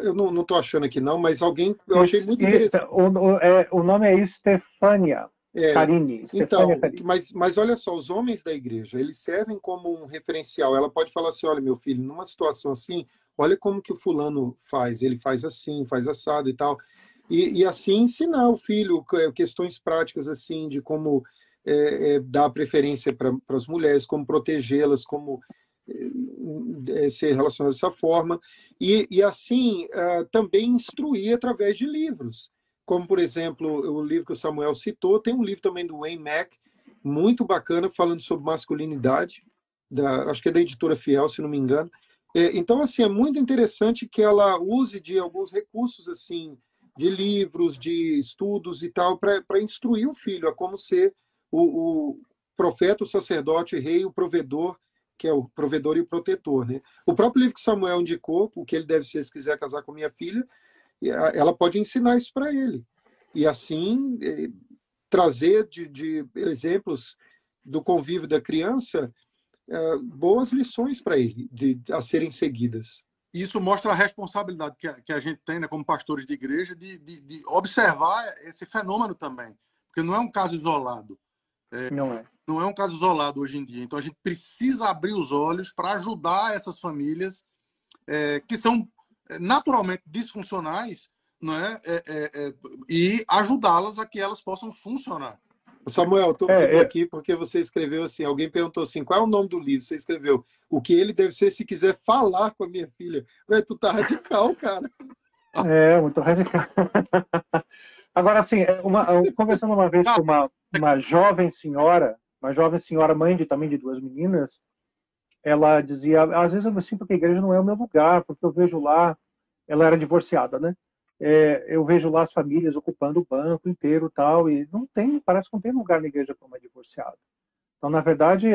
eu não estou achando aqui não, mas alguém, eu achei muito interessante. O nome é Estefânia Carini. Então, mas olha só, os homens da igreja, eles servem como um referencial. Ela pode falar assim, olha, meu filho, numa situação assim, olha como que o fulano faz, ele faz assim, faz assado e tal. E assim ensinar o filho questões práticas assim, de como dar preferência para as mulheres, como protegê-las, como se relacionar dessa forma. E assim, também instruir através de livros. Como, por exemplo, o livro que o Samuel citou, tem um livro também do Wayne Mack, muito bacana, falando sobre masculinidade, acho que é da editora Fiel, se não me engano. Então, assim, é muito interessante que ela use de alguns recursos, assim, de livros, de estudos e tal, para instruir o filho a como ser o profeta, o sacerdote, o rei, o provedor, que é o provedor e o protetor, né? O próprio livro que Samuel indicou, o que ele deve ser se quiser casar com minha filha, ela pode ensinar isso para ele. E assim, trazer de exemplos do convívio da criança, boas lições para ele, a serem seguidas. Isso mostra a responsabilidade que a gente tem, né, como pastores de igreja, de observar esse fenômeno também. Porque não é um caso isolado. Não é um caso isolado hoje em dia. Então a gente precisa abrir os olhos para ajudar essas famílias que são naturalmente disfuncionais, não é? E ajudá-las a que elas possam funcionar. Samuel, estou vendo aqui porque você escreveu assim, alguém perguntou assim, qual é o nome do livro? Você escreveu, o que ele deve ser se quiser falar com a minha filha. Ué, tu tá radical, cara. Muito radical. Agora, assim, conversando uma vez com uma jovem senhora mãe também de 2 meninas, ela dizia, às vezes eu me sinto que a igreja não é o meu lugar, porque eu vejo lá, ela era divorciada, né? Eu vejo lá as famílias ocupando o banco inteiro tal, e parece que não tem lugar na igreja para uma divorciada. Então, na verdade,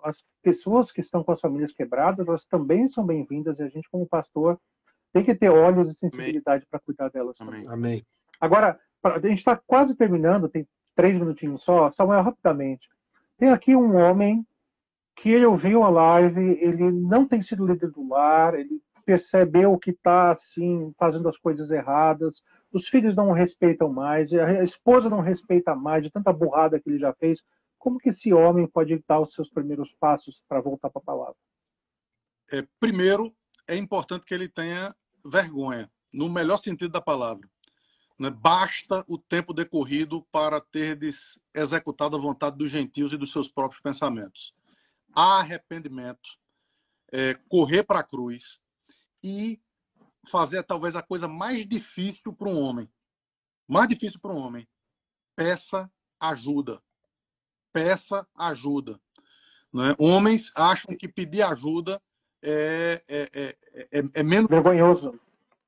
as pessoas que estão com as famílias quebradas, elas também são bem-vindas, e a gente, como pastor, tem que ter olhos e sensibilidade para cuidar delas também. Amém. Agora, a gente está quase terminando, tem 3 minutinhos só. Samuel, rapidamente. Tem aqui um homem que ele ouviu a live, ele não tem sido líder do lar, ele percebeu que está assim, fazendo as coisas erradas, os filhos não o respeitam mais, a esposa não respeita mais, de tanta burrada que ele já fez. Como que esse homem pode dar os seus primeiros passos para voltar para a palavra? Primeiro, é importante que ele tenha vergonha, no melhor sentido da palavra. Né? Basta o tempo decorrido para terdes executado a vontade dos gentios e dos seus próprios pensamentos. Há arrependimento, correr para a cruz e fazer talvez a coisa mais difícil para um homem. Mais difícil para um homem. Peça ajuda. Peça ajuda. Né? Homens acham que pedir ajuda é menos... Vergonhoso.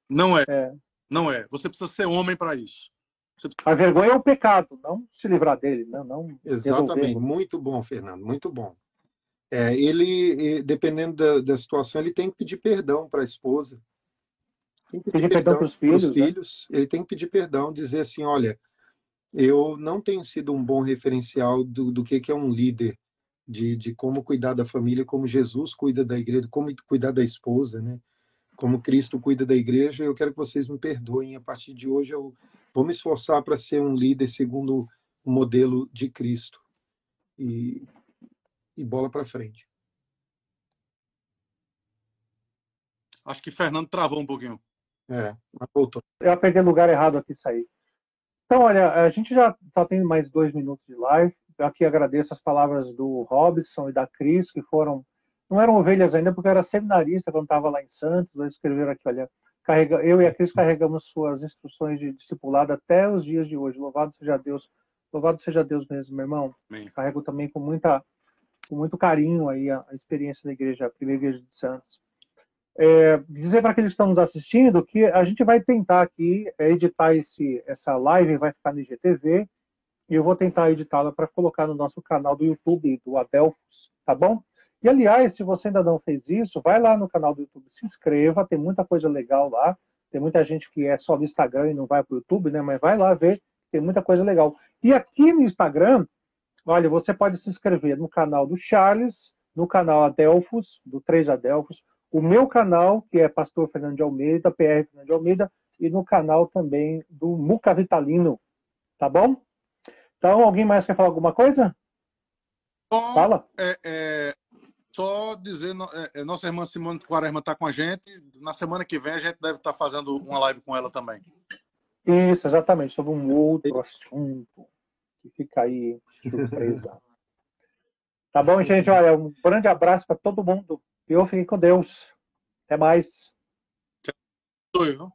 Não é. Não é. Você precisa ser homem para isso. A vergonha é o pecado, não se livrar dele, não Exatamente. resolver. Muito bom, Fernando, muito bom. Ele, dependendo da situação, ele tem que pedir perdão para a esposa. Tem que pedir perdão para os filhos. Né? Ele tem que pedir perdão, dizer assim, olha, eu não tenho sido um bom referencial do que é um líder, de como cuidar da família, como Jesus cuida da igreja, como cuidar da esposa, né? Como Cristo cuida da igreja. Eu quero que vocês me perdoem. A partir de hoje eu vou me esforçar para ser um líder segundo o modelo de Cristo. E bola para frente. Acho que Fernando travou um pouquinho. Mas voltou. Eu apertei lugar errado aqui sair. Então, olha, a gente já só tem mais 2 minutos de live. Eu aqui agradeço as palavras do Robson e da Cris, que não eram ovelhas ainda, porque eu era seminarista quando estava lá em Santos. Eles escreveram aqui, olha, eu e a Cris carregamos suas instruções de discipulado até os dias de hoje. Louvado seja Deus mesmo, meu irmão. Amém. Carrego também com muito carinho aí a experiência da igreja, a primeira igreja de Santos. Dizer para aqueles que estão nos assistindo que a gente vai tentar aqui editar essa live, vai ficar no IGTV, e eu vou tentar editá-la para colocar no nosso canal do YouTube, do Adelphos, tá bom? E, aliás, se você ainda não fez isso, vai lá no canal do YouTube, se inscreva, tem muita coisa legal lá, tem muita gente que é só do Instagram e não vai para o YouTube, né? Mas vai lá ver, tem muita coisa legal. E aqui no Instagram, olha, você pode se inscrever no canal do Charles, no canal Adelphos, do 3 Adelphos, o meu canal, que é Pastor Fernando de Almeida, PR Fernando de Almeida, e no canal também do Muca Vitalino, tá bom? Então, alguém mais quer falar alguma coisa? Fala. Só dizer, nossa irmã Simone Quaresma está com a gente, na semana que vem a gente deve estar fazendo uma live com ela também. Isso, exatamente, sobre um outro assunto, que fica aí surpresa. Tá bom, gente? Olha, um grande abraço para todo mundo. Eu fiquei com Deus. Até mais. Tchau.